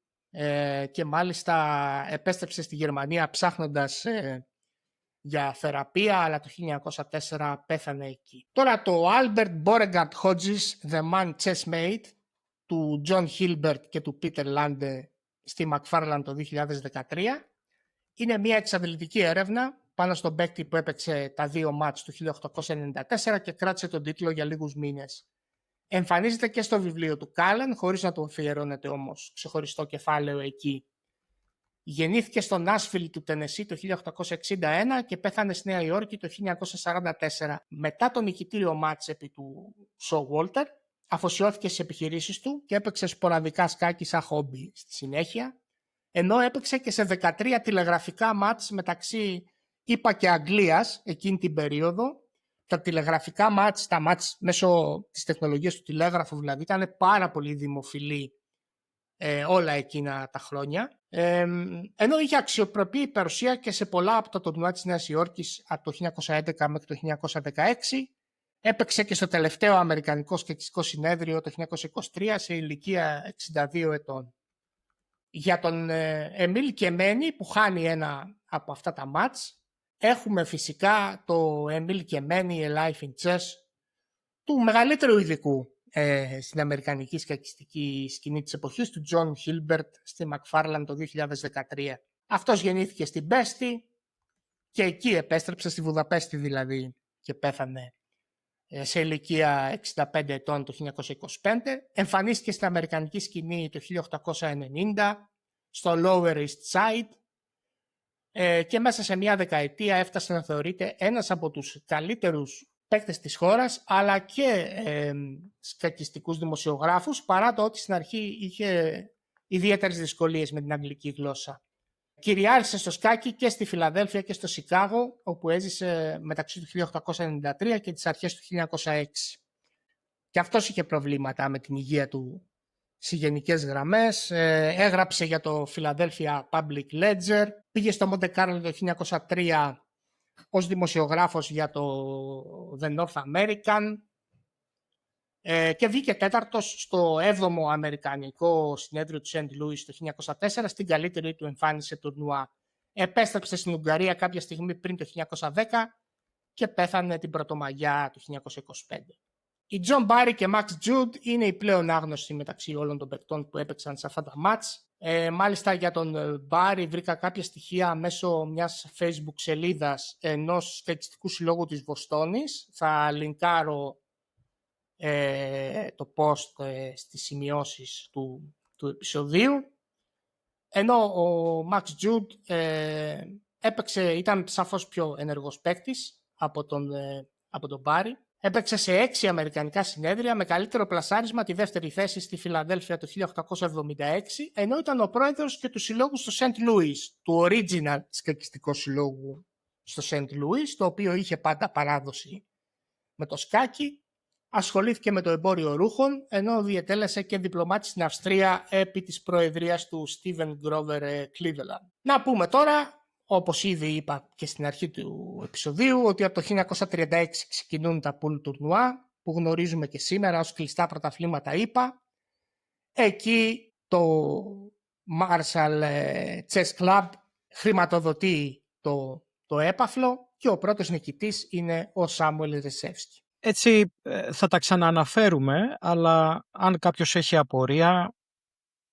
και μάλιστα επέστρεψε στη Γερμανία ψάχνοντας για θεραπεία, αλλά το 1904 πέθανε εκεί. Τώρα το Albert Beauregard Hodges The Man Chessmate του John Hilbert και του Peter Lande στη McFarland το 2013 είναι μια εξαντλητική έρευνα πάνω στον παίκτη που έπαιξε τα 2 μάτς του 1894 και κράτησε τον τίτλο για λίγους μήνες. Εμφανίζεται και στο βιβλίο του Callen, χωρίς να του αφιερώνεται όμως ξεχωριστό κεφάλαιο εκεί. Γεννήθηκε στο Nashville του Τενεσί το 1861 και πέθανε στη Νέα Υόρκη το 1944. Μετά το νικητήριο μάτς επί του Showalter, αφοσιώθηκε στις επιχειρήσεις του και έπαιξε σποραδικά σκάκι σαν χόμπι στη συνέχεια, ενώ έπαιξε και σε 13 τηλεγραφικά μάτς μεταξύ ΗΠΑ και Αγγλίας εκείνη την περίοδο. Τα τηλεγραφικά μάτς, τα μάτς μέσω της τεχνολογίας του τηλέγραφου δηλαδή, ήταν πάρα πολύ δημοφιλή όλα εκείνα τα χρόνια. Ενώ είχε αξιοπρεπή παρουσία και σε πολλά από τα τουρνουά της Νέας Υόρκης από το 1911 μέχρι το 1916, έπαιξε και στο τελευταίο Αμερικανικό Σκακιστικό Συνέδριο το 1923 σε ηλικία 62 ετών. Για τον Εμίλ Κεμένη που χάνει ένα από αυτά τα μάτς, έχουμε φυσικά το Εμίλ Κεμένη A Life in Chess του μεγαλύτερου ειδικού στην αμερικανική σκακιστική σκηνή της εποχής, του John Hilbert στη McFarland το 2013. Αυτός γεννήθηκε στην Πέστη και εκεί επέστρεψε, στη Βουδαπέστη δηλαδή, και πέθανε σε ηλικία 65 ετών το 1925. Εμφανίστηκε στην αμερικανική σκηνή το 1890 στο Lower East Side και μέσα σε μια δεκαετία έφτασε να θεωρείται ένας από τους καλύτερους παίκτες της χώρας, αλλά και σκακιστικούς δημοσιογράφους, παρά το ότι στην αρχή είχε ιδιαίτερες δυσκολίες με την αγγλική γλώσσα. Κυριάρχησε στο σκάκι και στη Φιλαδέλφια και στο Σικάγο, όπου έζησε μεταξύ του 1893 και τις αρχές του 1906. Και αυτός είχε προβλήματα με την υγεία του σε γενικές γραμμές. Έγραψε για το Philadelphia Public Ledger. Πήγε στο Monte Carlo το 1903 ως δημοσιογράφος για το The North American και βγήκε τέταρτος στο 7ο Αμερικανικό συνέδριο του Σεντ Λούις το 1904 στην καλύτερη του εμφάνιση σε τουρνουά. Επέστρεψε στην Ουγγαρία κάποια στιγμή πριν το 1910 και πέθανε την Πρωτομαγιά του 1925. Οι John Barry και Max Judd είναι οι πλέον άγνωστοι μεταξύ όλων των παικτών που έπαιξαν σε αυτά τα μάτς. Μάλιστα για τον Barry βρήκα κάποια στοιχεία μέσω μιας Facebook σελίδας ενός στατιστικού συλλόγου της Βοστόνης. Θα λινκάρω το post στις σημειώσεις του επεισοδίου. Ενώ ο Max Judd ήταν σαφώς πιο ενεργός παίκτης από τον Barry. Έπαιξε σε 6 αμερικανικά συνέδρια με καλύτερο πλασάρισμα τη δεύτερη θέση στη Φιλαδέλφια το 1876, ενώ ήταν ο πρόεδρος και του συλλόγου στο Σεντ Λούις, του original σκακιστικού συλλόγου στο Σεντ Λούις, το οποίο είχε πάντα παράδοση με το σκάκι. Ασχολήθηκε με το εμπόριο ρούχων, ενώ διετέλεσε και διπλωμάτη στην Αυστρία επί της προεδρίας του Steven Grover Cleveland. Να πούμε τώρα, όπως ήδη είπα και στην αρχή του επεισοδίου, ότι από το 1936 ξεκινούν τα pool τουρνουά, που γνωρίζουμε και σήμερα ως κλειστά πρωταθλήματα ΙΠΑ. Εκεί το Marshall Chess Club χρηματοδοτεί το έπαθλο και ο πρώτος νικητής είναι ο Σάμουελ Ρεσεύσκι. Έτσι θα τα ξανααναφέρουμε, αλλά αν κάποιος έχει απορία,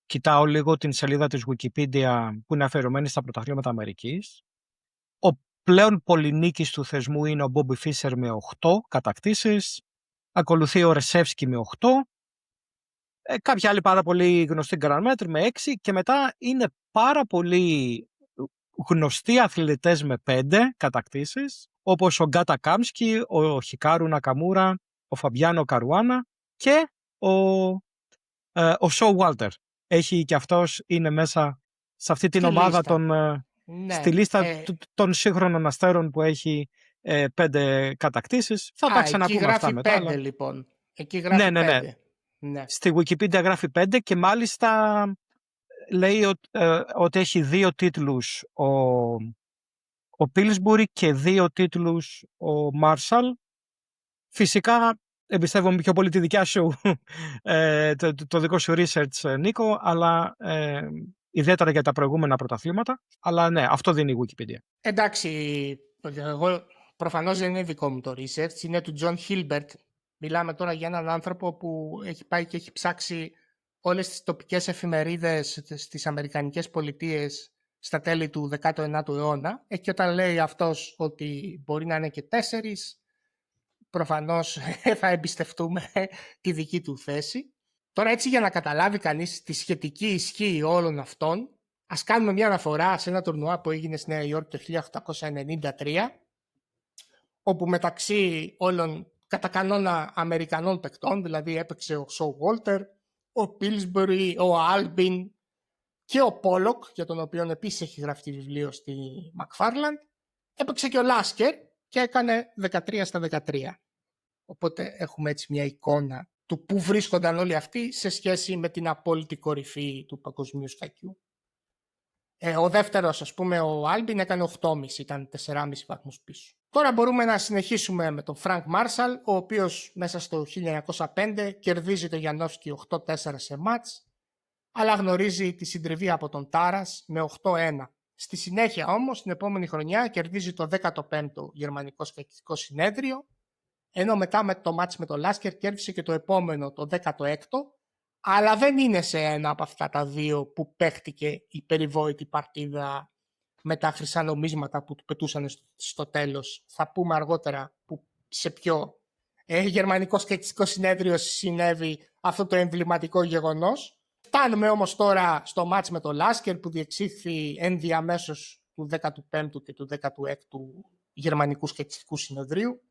κοιτάω λίγο την σελίδα της Wikipedia που είναι αφιερωμένη στα πρωταθλήματα Αμερικής. Ο πλέον πολυνίκης του θεσμού είναι ο Μπόμπι Φίσερ με 8 κατακτήσεις, ακολουθεί ο Ρεσεύσκι με 8, κάποιοι άλλοι πάρα πολύ γνωστοί Grandmaster με 6 και μετά είναι πάρα πολύ γνωστοί αθλητές με 5 κατακτήσεις, όπως ο Γκάτα Κάμσκι, ο Χικάρου Νακαμούρα, ο Φαμπιάνο Καρουάνα και ο Σο Βάλτερ. Έχει και αυτός, είναι μέσα σε αυτή την ομάδα στη λίστα των σύγχρονων αστέρων που έχει 5 κατακτήσεις. Θα τα ξαναπούμε αυτά μετά. Εκεί γράφει 5 λοιπόν. Εκεί γράφει 5. Ναι. Στη Wikipedia γράφει 5 και μάλιστα λέει ότι έχει 2 τίτλους ο Πίλσμπουρι και 2 τίτλους ο Μάρσαλ. Φυσικά εμπιστεύομαι πιο πολύ τη δικιά σου, το δικό σου research, Νίκο, αλλά ιδιαίτερα για τα προηγούμενα πρωταθλήματα. Αλλά ναι, αυτό δίνει η Wikipedia. Εντάξει, εγώ προφανώς δεν είναι δικό μου το research, είναι του John Hilbert. Μιλάμε τώρα για έναν άνθρωπο που έχει πάει και έχει ψάξει όλες τις τοπικές εφημερίδες στις Αμερικανικές Πολιτείες στα τέλη του 19ου αιώνα. Και όταν λέει αυτός ότι μπορεί να είναι και 4, προφανώς θα εμπιστευτούμε τη δική του θέση. Τώρα έτσι για να καταλάβει κανείς τη σχετική ισχύ όλων αυτών, ας κάνουμε μια αναφορά σε ένα τουρνουά που έγινε στη Νέα Υόρκη το 1893, όπου μεταξύ όλων κατά κανόνα Αμερικανών παικτών, δηλαδή έπαιξε ο Σο Βάλτερ, ο Πίλσμπουρι, ο Άλμπιν και ο Πόλοκ, για τον οποίο επίσης έχει γραφτεί βιβλίο στη Μακφάρλαντ, έπαιξε και ο Λάσκερ και έκανε 13/13. Οπότε έχουμε έτσι μια εικόνα του πού βρίσκονταν όλοι αυτοί σε σχέση με την απόλυτη κορυφή του παγκοσμίου σκακιού. Ο δεύτερος, ας πούμε, ο Άλμπιν έκανε 8,5, ήταν 4,5 βαθμούς πίσω. Τώρα μπορούμε να συνεχίσουμε με τον Φρανκ Μάρσαλ, ο οποίος μέσα στο 1905 κερδίζει το Γιαννόφσκι 8-4 σε μάτς, αλλά γνωρίζει τη συντριβή από τον Τάρας με 8-1. Στη συνέχεια όμως, την επόμενη χρονιά, κερδίζει το 15ο Γερμανικό Σκακιστικό Συνέδριο, ενώ μετά με το μάτς με τον Λάσκερ κέρδισε και το επόμενο, το 16ο, αλλά δεν είναι σε ένα από αυτά τα δύο που παίχτηκε η περιβόητη παρτίδα με τα χρυσά νομίσματα που του πετούσαν στο τέλος. Θα πούμε αργότερα που σε ποιο Γερμανικό Σκακιστικό Συνέδριο συνέβη αυτό το εμβληματικό γεγονός. Φτάνουμε όμως τώρα στο μάτς με τον Λάσκερ που διεξήχθη ενδιαμέσως του 15ου και του 16ου Γερμανικού Σκακιστικού Συνεδρίου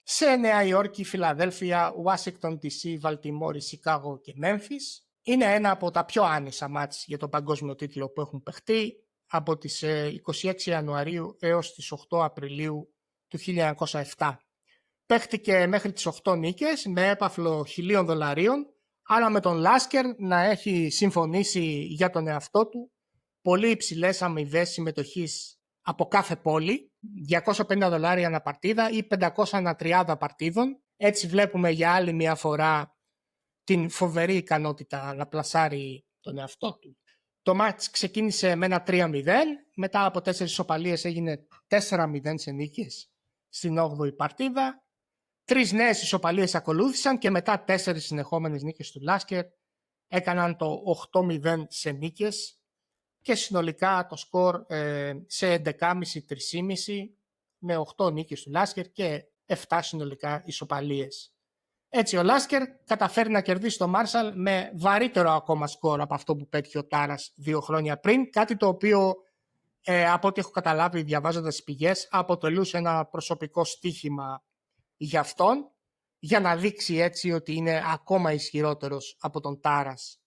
σε Νέα Υόρκη, Φιλαδέλφια, Ουάσιγκτον DC, Βαλτιμόρη, Σικάγο και Μέμφις. Είναι ένα από τα πιο άνισα μάτς για τον παγκόσμιο τίτλο που έχουν παιχτεί από τις 26 Ιανουαρίου έως τις 8 Απριλίου του 1907. Παίχτηκε μέχρι τις 8 νίκες με έπαθλο $1.000, αλλά με τον Λάσκερ να έχει συμφωνήσει για τον εαυτό του πολύ υψηλές αμοιβές συμμετοχής από κάθε πόλη, $250 ανά παρτίδα ή 500 ανά 30 παρτίδων. Έτσι βλέπουμε για άλλη μια φορά την φοβερή ικανότητα να πλασάρει τον εαυτό του. Το μάτς ξεκίνησε με ένα 3-0, μετά από 4 ισοπαλίες έγινε 4-0 σε νίκες στην 8η παρτίδα. 3 νέες ισοπαλίες ακολούθησαν και μετά 4 συνεχόμενες νίκες του Λάσκερ έκαναν το 8-0 σε νίκες και συνολικά το σκορ σε 11,5-3,5 με 8 νίκες του Λάσκερ και 7 συνολικά ισοπαλίες. Έτσι ο Λάσκερ καταφέρει να κερδίσει το Μάρσαλ με βαρύτερο ακόμα σκορ από αυτό που πέτυχε ο Τάρας 2 χρόνια πριν, κάτι το οποίο από ό,τι έχω καταλάβει διαβάζοντας τις πηγές αποτελούσε ένα προσωπικό στοίχημα για αυτόν, για να δείξει έτσι ότι είναι ακόμα ισχυρότερος από τον Τάρας.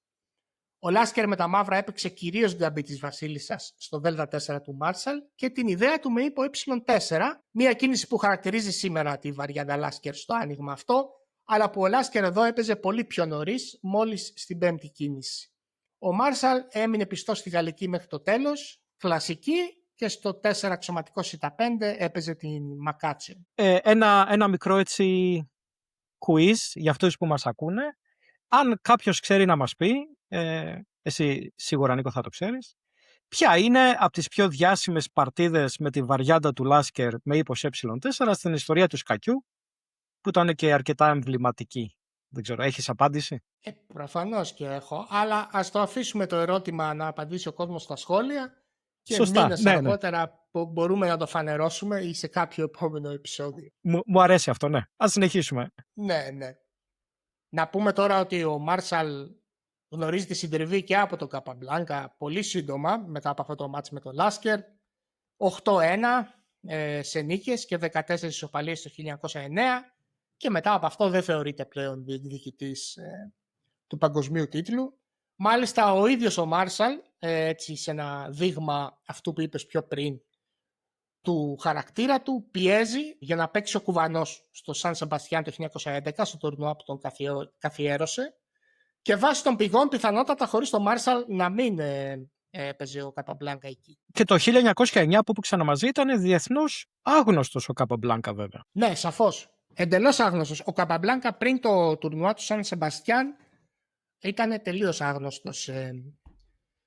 Ο Λάσκερ με τα μαύρα έπαιξε κυρίως γκαμπί της Βασίλισσας στο Δ4 του Μάρσαλ και την ιδέα του με ύπο ε4, μια κίνηση που χαρακτηρίζει σήμερα τη βαριάντα Λάσκερ στο άνοιγμα αυτό, αλλά που ο Λάσκερ εδώ έπαιζε πολύ πιο νωρίς, μόλις στην πέμπτη κίνηση. Ο Μάρσαλ έμεινε πιστός στη γαλλική μέχρι το τέλος, κλασική, και στο 4 αξιωματικό σ5 έπαιζε την Μακάτσιο. Ένα μικρό έτσι quiz για αυτούς που μας ακούνε. Αν κάποιος ξέρει να μας πει, εσύ σίγουρα Νίκο θα το ξέρεις, ποια είναι από τις πιο διάσημες παρτίδες με τη βαριάντα του Λάσκερ με ύπος ε4 στην ιστορία του σκακιού, που ήταν και αρκετά εμβληματική. Δεν ξέρω, έχεις απάντηση? Προφανώς και έχω, αλλά ας το αφήσουμε το ερώτημα να απαντήσει ο κόσμος στα σχόλια και σωστά, μήνες ναι, αργότερα μπορούμε να το φανερώσουμε ή σε κάποιο επόμενο επεισόδιο. Μου αρέσει αυτό, ναι. Ας συνεχίσουμε. Ναι. Να πούμε τώρα ότι ο Μάρσαλ γνωρίζει τη συντριβή και από τον Καπαμπλάνκα πολύ σύντομα μετά από αυτό το μάτς με τον Λάσκερ. 8-1 σε νίκες και 14 ισοπαλίες το 1909 και μετά από αυτό δεν θεωρείται πλέον διεκδικητής του παγκοσμίου τίτλου. Μάλιστα ο ίδιος ο Μάρσαλ, έτσι σε ένα δείγμα αυτού που είπες πιο πριν, του χαρακτήρα του, πιέζει για να παίξει ο Κουβανός στο Σαν Σεμπαστιάν το 1911 στο τουρνουά που τον καθιέρωσε και βάσει των πηγών πιθανότατα χωρίς τον Μάρσαλ να μην έπαιζε ο Καπαμπλάνκα εκεί. Και το 1909 που ξαναμαζί ήταν διεθνώς άγνωστος ο Καπαμπλάνκα βέβαια. Ναι, σαφώς. Εντελώς άγνωστος. Ο Καπαμπλάνκα πριν το τουρνουά του Σαν Σεμπαστιάν ήταν τελείως άγνωστος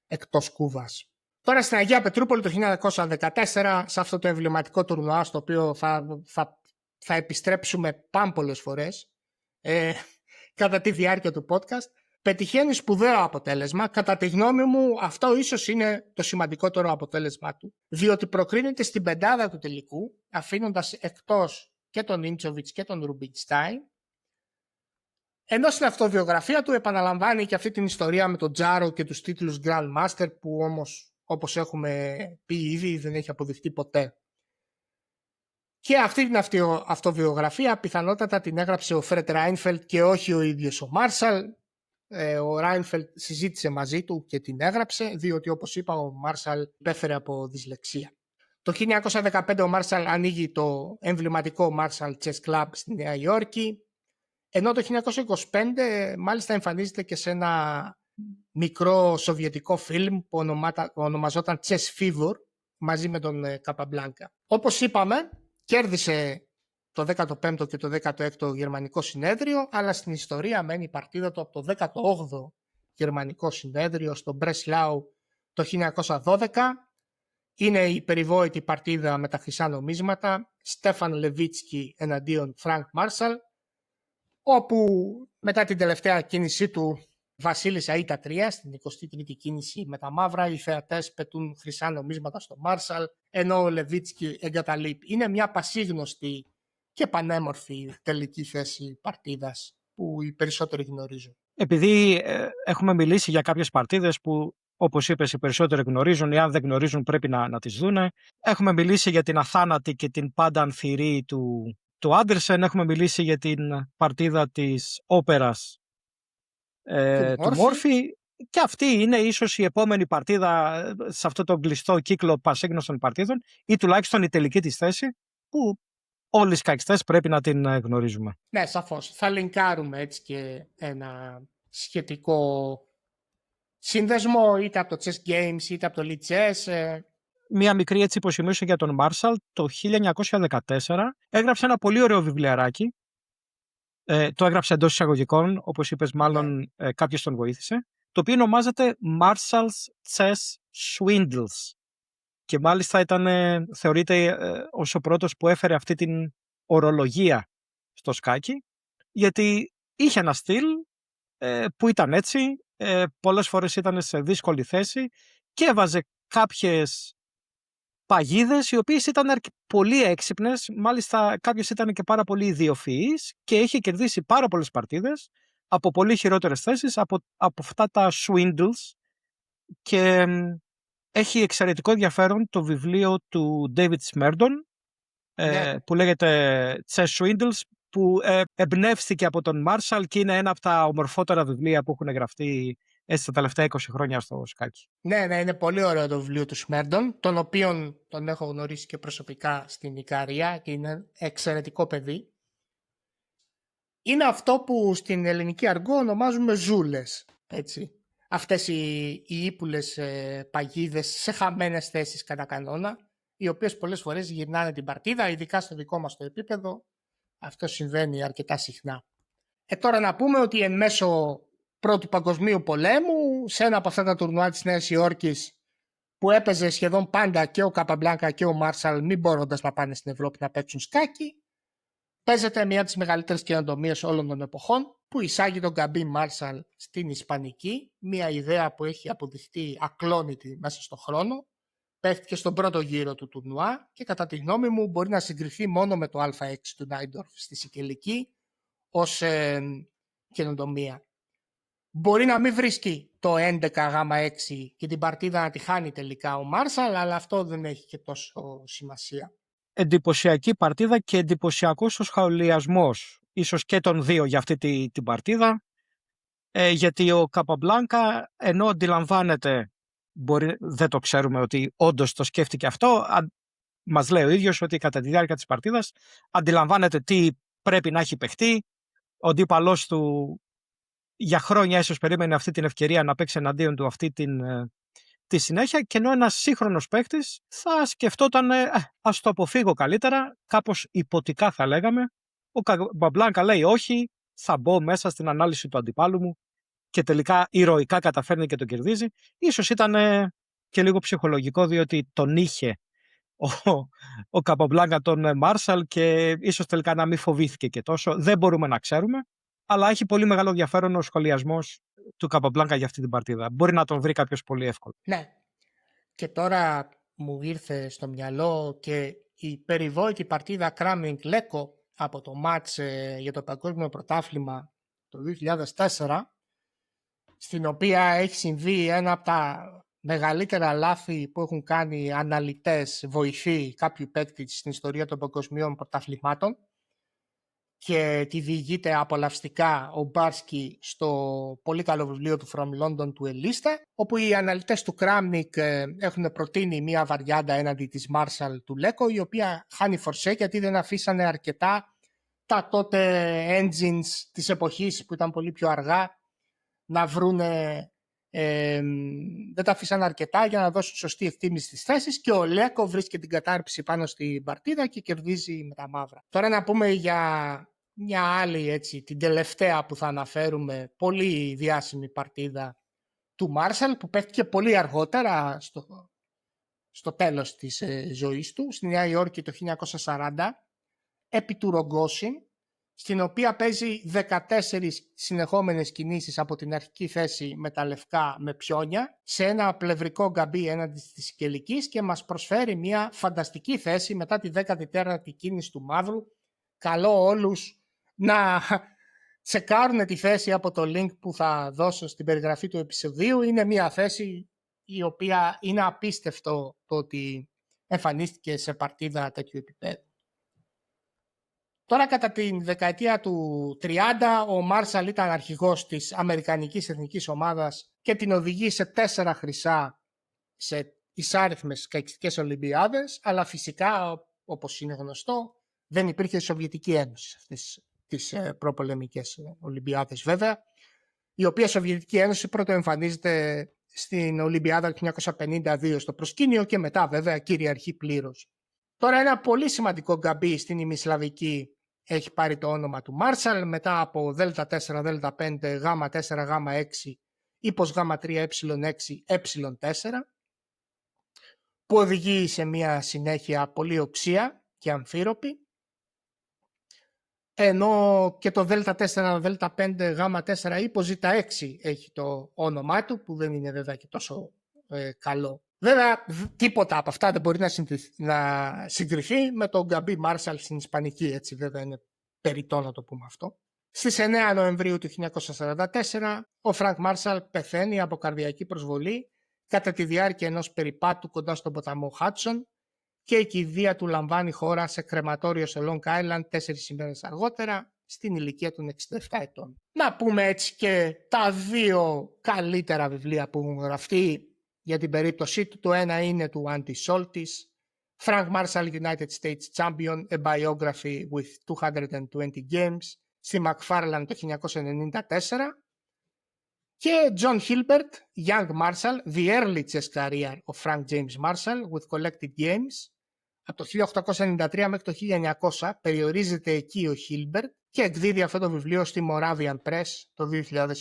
εκτός Κούβας. Τώρα στην Αγία Πετρούπολη το 1914, σε αυτό το εμβληματικό τουρνουά, στο οποίο θα επιστρέψουμε πάμπολες φορές κατά τη διάρκεια του podcast, πετυχαίνει σπουδαίο αποτέλεσμα. Κατά τη γνώμη μου αυτό ίσως είναι το σημαντικότερο αποτέλεσμα του, διότι προκρίνεται στην πεντάδα του τελικού, αφήνοντας εκτός και τον Ίντσοβιτς και τον Ρουμπινστάιν, ενώ στην αυτοβιογραφία του επαναλαμβάνει και αυτή την ιστορία με τον Τζάρο και τους τίτλους Grandmaster, που όμως, όπως έχουμε πει ήδη, δεν έχει αποδειχτεί ποτέ. Και αυτή την αυτοβιογραφία πιθανότατα την έγραψε ο Φρετ Ράινφελντ και όχι ο ίδιος ο Μάρσαλ. Ο Ράινφελντ συζήτησε μαζί του και την έγραψε, διότι όπως είπα ο Μάρσαλ υπέφερε από δυσλεξία. Το 1915 ο Μάρσαλ ανοίγει το εμβληματικό Marshall Chess Club στη Νέα Υόρκη, ενώ το 1925 μάλιστα εμφανίζεται και σε ένα μικρό σοβιετικό φιλμ που ονομαζόταν Chess Fever μαζί με τον Καπαμπλάνκα. Όπως είπαμε, κέρδισε το 15ο και το 16ο γερμανικό συνέδριο, αλλά στην ιστορία μένει η παρτίδα του από το 18ο γερμανικό συνέδριο στο Μπρεσλάου το 1912. Είναι η περιβόητη παρτίδα με τα χρυσά νομίσματα Στέφαν Λεβίτσκι εναντίον Φρανκ Μάρσαλ, όπου μετά την τελευταία κίνησή του Βασίλισσα Ήτα 3, στην 23η κίνηση με τα μαύρα, οι θεατές πετούν χρυσά νομίσματα στο Μάρσαλ, ενώ ο Λεβίτσκι εγκαταλείπει. Είναι μια πασίγνωστη και πανέμορφη τελική θέση παρτίδας που οι περισσότεροι γνωρίζουν. Επειδή έχουμε μιλήσει για κάποιες παρτίδες που, όπως είπες, οι περισσότεροι γνωρίζουν, ή αν δεν γνωρίζουν πρέπει να τις δούνε. Έχουμε μιλήσει για την αθάνατη και την πάντα ανθυρή του Άντερσεν, έχουμε μιλήσει για την παρτίδα της όπερας του Μόρφι, και αυτή είναι ίσως η επόμενη παρτίδα σε αυτό το κλειστό κύκλο πασίγνωστων παρτίδων, ή τουλάχιστον η τελική της θέση που όλοι οι σκακιστές πρέπει να την γνωρίζουμε. Ναι, σαφώς. Θα λινκάρουμε έτσι και ένα σχετικό σύνδεσμο, είτε από το Chess Games, είτε από το Elite Chess. Μία μικρή έτσι υποσημείωση για τον Μάρσαλ. Το 1914 έγραψε ένα πολύ ωραίο βιβλιαράκι. Το έγραψε εντός εισαγωγικών, όπως είπες, μάλλον κάποιος τον βοήθησε. Το οποίο ονομάζεται Marshall's Chess Swindles. Και μάλιστα θεωρείται ως ο πρώτος που έφερε αυτή την ορολογία στο σκάκι, γιατί είχε ένα στυλ που ήταν έτσι, πολλές φορές ήταν σε δύσκολη θέση και έβαζε κάποιες παγίδες οι οποίες ήταν πολύ έξυπνες, μάλιστα κάποιες ήταν και πάρα πολύ ιδιοφυείς και είχε κερδίσει πάρα πολλές παρτίδες από πολύ χειρότερες θέσεις, από αυτά τα swindles. Και έχει εξαιρετικό ενδιαφέρον το βιβλίο του David Smerdon, που λέγεται Chess Swindles, που εμπνεύστηκε από τον Marshall και είναι ένα από τα ομορφότερα βιβλία που έχουν γραφτεί τα τελευταία 20 χρόνια στο σκάκι. Ναι, είναι πολύ ωραίο το βιβλίο του Σμέρντον, τον οποίον τον έχω γνωρίσει και προσωπικά στην Ικαρία και είναι εξαιρετικό παιδί. Είναι αυτό που στην ελληνική αργό ονομάζουμε ζούλες, έτσι. Αυτές οι ύπουλες παγίδες σε χαμένες θέσεις κατά κανόνα, οι οποίες πολλές φορές γυρνάνε την παρτίδα, ειδικά στο δικό μας το επίπεδο. Αυτό συμβαίνει αρκετά συχνά. Τώρα να πούμε ότι εν μέσω Πρώτου Παγκοσμίου Πολέμου, σε ένα από αυτά τα τουρνουά της Νέας Υόρκης, που έπαιζε σχεδόν πάντα και ο Καπαμπλάνκα και ο Μάρσαλ, μην μπορώντας να πάνε στην Ευρώπη να παίξουν σκάκι, παίζεται μια από τις μεγαλύτερες καινοτομίες όλων των εποχών, που εισάγει τον Γκαμπί Μάρσαλ στην Ισπανική, μια ιδέα που έχει αποδειχτεί ακλόνητη μέσα στον χρόνο. Παίχτηκε στον πρώτο γύρο του τουρνουά και κατά τη γνώμη μου μπορεί να συγκριθεί μόνο με το Α6 του Νάιντορφ στη Σικελική ως καινοτομία. Μπορεί να μην βρίσκει το 11Γ6 και την παρτίδα να τη χάνει τελικά ο Μάρσαλ, αλλά αυτό δεν έχει και τόσο σημασία. Εντυπωσιακή παρτίδα και εντυπωσιακός ο σχολιασμός, ίσως και των δύο για αυτή την παρτίδα, γιατί ο Καπαμπλάνκα, ενώ αντιλαμβάνεται, δεν το ξέρουμε ότι όντως το σκέφτηκε αυτό, μας λέει ο ίδιος ότι κατά τη διάρκεια της παρτίδας αντιλαμβάνεται τι πρέπει να έχει παιχτεί, ο αντίπαλός του για χρόνια ίσως περίμενε αυτή την ευκαιρία να παίξει εναντίον του αυτή τη συνέχεια, και ενώ ένας σύγχρονος παίκτης θα σκεφτόταν ας το αποφύγω καλύτερα, κάπως υποτικά θα λέγαμε. Ο Καπαμπλάνκα λέει όχι, θα μπω μέσα στην ανάλυση του αντιπάλου μου και τελικά ηρωικά καταφέρνει και το κερδίζει. Ίσως ήταν και λίγο ψυχολογικό, διότι τον είχε ο Καπαμπλάνκα τον Μάρσαλ και ίσως τελικά να μην φοβήθηκε και τόσο. Δεν μπορούμε να ξέρουμε, αλλά έχει πολύ μεγάλο ενδιαφέρον ο σχολιασμός του Καπαμπλάνκα για αυτή την παρτίδα. Μπορεί να τον βρει κάποιος πολύ εύκολα. Ναι. Και τώρα μου ήρθε στο μυαλό και η περιβόητη παρτίδα Κράμινγκ Λέκο από το μάτς για το Παγκόσμιο Πρωτάθλημα το 2004, στην οποία έχει συμβεί ένα από τα μεγαλύτερα λάθη που έχουν κάνει αναλυτές, βοηθοί κάποιου παίκτη στην ιστορία των παγκοσμίων πρωταθλημάτων, και τη διηγείται απολαυστικά ο Μπάρσκι στο πολύ καλό βιβλίο του From London του Ελίστα, όπου οι αναλυτές του Κράμνικ έχουν προτείνει μια βαριάντα έναντι της Marshall του Λέκο, η οποία χάνει φορσέ γιατί δεν αφήσανε αρκετά τα τότε engines της εποχής που ήταν πολύ πιο αργά να βρούνε, δεν τα αφήσανε αρκετά για να δώσουν σωστή εκτίμηση στις θέσεις, και ο Λέκο βρίσκει την κατάρρευση πάνω στην παρτίδα και κερδίζει με τα μαύρα. Τώρα να πούμε για μια άλλη, έτσι, την τελευταία που θα αναφέρουμε, πολύ διάσημη παρτίδα του Μάρσαλ, που παίχτηκε πολύ αργότερα στο τέλος της ζωής του, στη Νέα Υόρκη το 1940, επί του Ρογκόσιν, στην οποία παίζει 14 συνεχόμενες κινήσεις από την αρχική θέση με τα λευκά με πιόνια, σε ένα πλευρικό γκαμπί έναντι της Σικελικής, και μας προσφέρει μια φανταστική θέση μετά τη 14η κίνηση του μαύρου. Καλώ όλους να τσεκάρουν τη θέση από το link που θα δώσω στην περιγραφή του επεισοδίου. Είναι μια θέση η οποία είναι απίστευτο το ότι εμφανίστηκε σε παρτίδα τέτοιου επίπεδου. Τώρα κατά τη δεκαετία του 30 ο Μάρσαλ ήταν αρχηγός της Αμερικανικής Εθνικής Ομάδας και την οδηγεί σε 4 χρυσά σε εισάριθμες σκακιστικές Ολυμπιάδες, αλλά φυσικά, όπως είναι γνωστό, δεν υπήρχε Σοβιετική Ένωση σε αυτές τις προπολεμικές Ολυμπιάδες βέβαια. η οποία Σοβιετική Ένωση πρώτο εμφανίζεται στην Ολυμπιάδα του 1952 στο προσκήνιο και μετά βέβαια κυριαρχεί πλήρως. Τώρα ένα πολύ σημαντικό γκαμπί στην ημισλαβική έχει πάρει το όνομα του Marshall μετά από Δ4, Δ5, Γ4, Γ6, ύπος Γ3, Ε6, Ε4 που οδηγεί σε μια συνέχεια πολύ οξία και αμφίροπη, ενώ και το Δ4, Δ5, Γ4 ύπος Ζ6 έχει το όνομά του, που δεν είναι βέβαια και τόσο καλό. Βέβαια τίποτα από αυτά δεν μπορεί να συγκριθεί με τον γκαμπί Marshall στην Ισπανική, έτσι βέβαια είναι περιττό να το πούμε αυτό. Στις 9 Νοεμβρίου του 1944 ο Φρανκ Marshall πεθαίνει από καρδιακή προσβολή κατά τη διάρκεια ενός περιπάτου κοντά στον ποταμό Χάτσον και η κηδεία του λαμβάνει χώρα σε κρεματόριο σε Long Island 4 ημέρες αργότερα στην ηλικία των 67 ετών. Να πούμε έτσι και τα δύο καλύτερα βιβλία που έχουν γραφτεί για την περίπτωσή του. Το ένα είναι του Andy Soltis, Frank Marshall United States Champion, A Biography with 220 Games, στη McFarland το 1994, και John Hilbert, Young Marshall, The Early Chess Career of Frank James Marshall with Collected Games. Από το 1893 μέχρι το 1900 περιορίζεται εκεί ο Hilbert και εκδίδει αυτό το βιβλίο στη Moravian Press το 2022.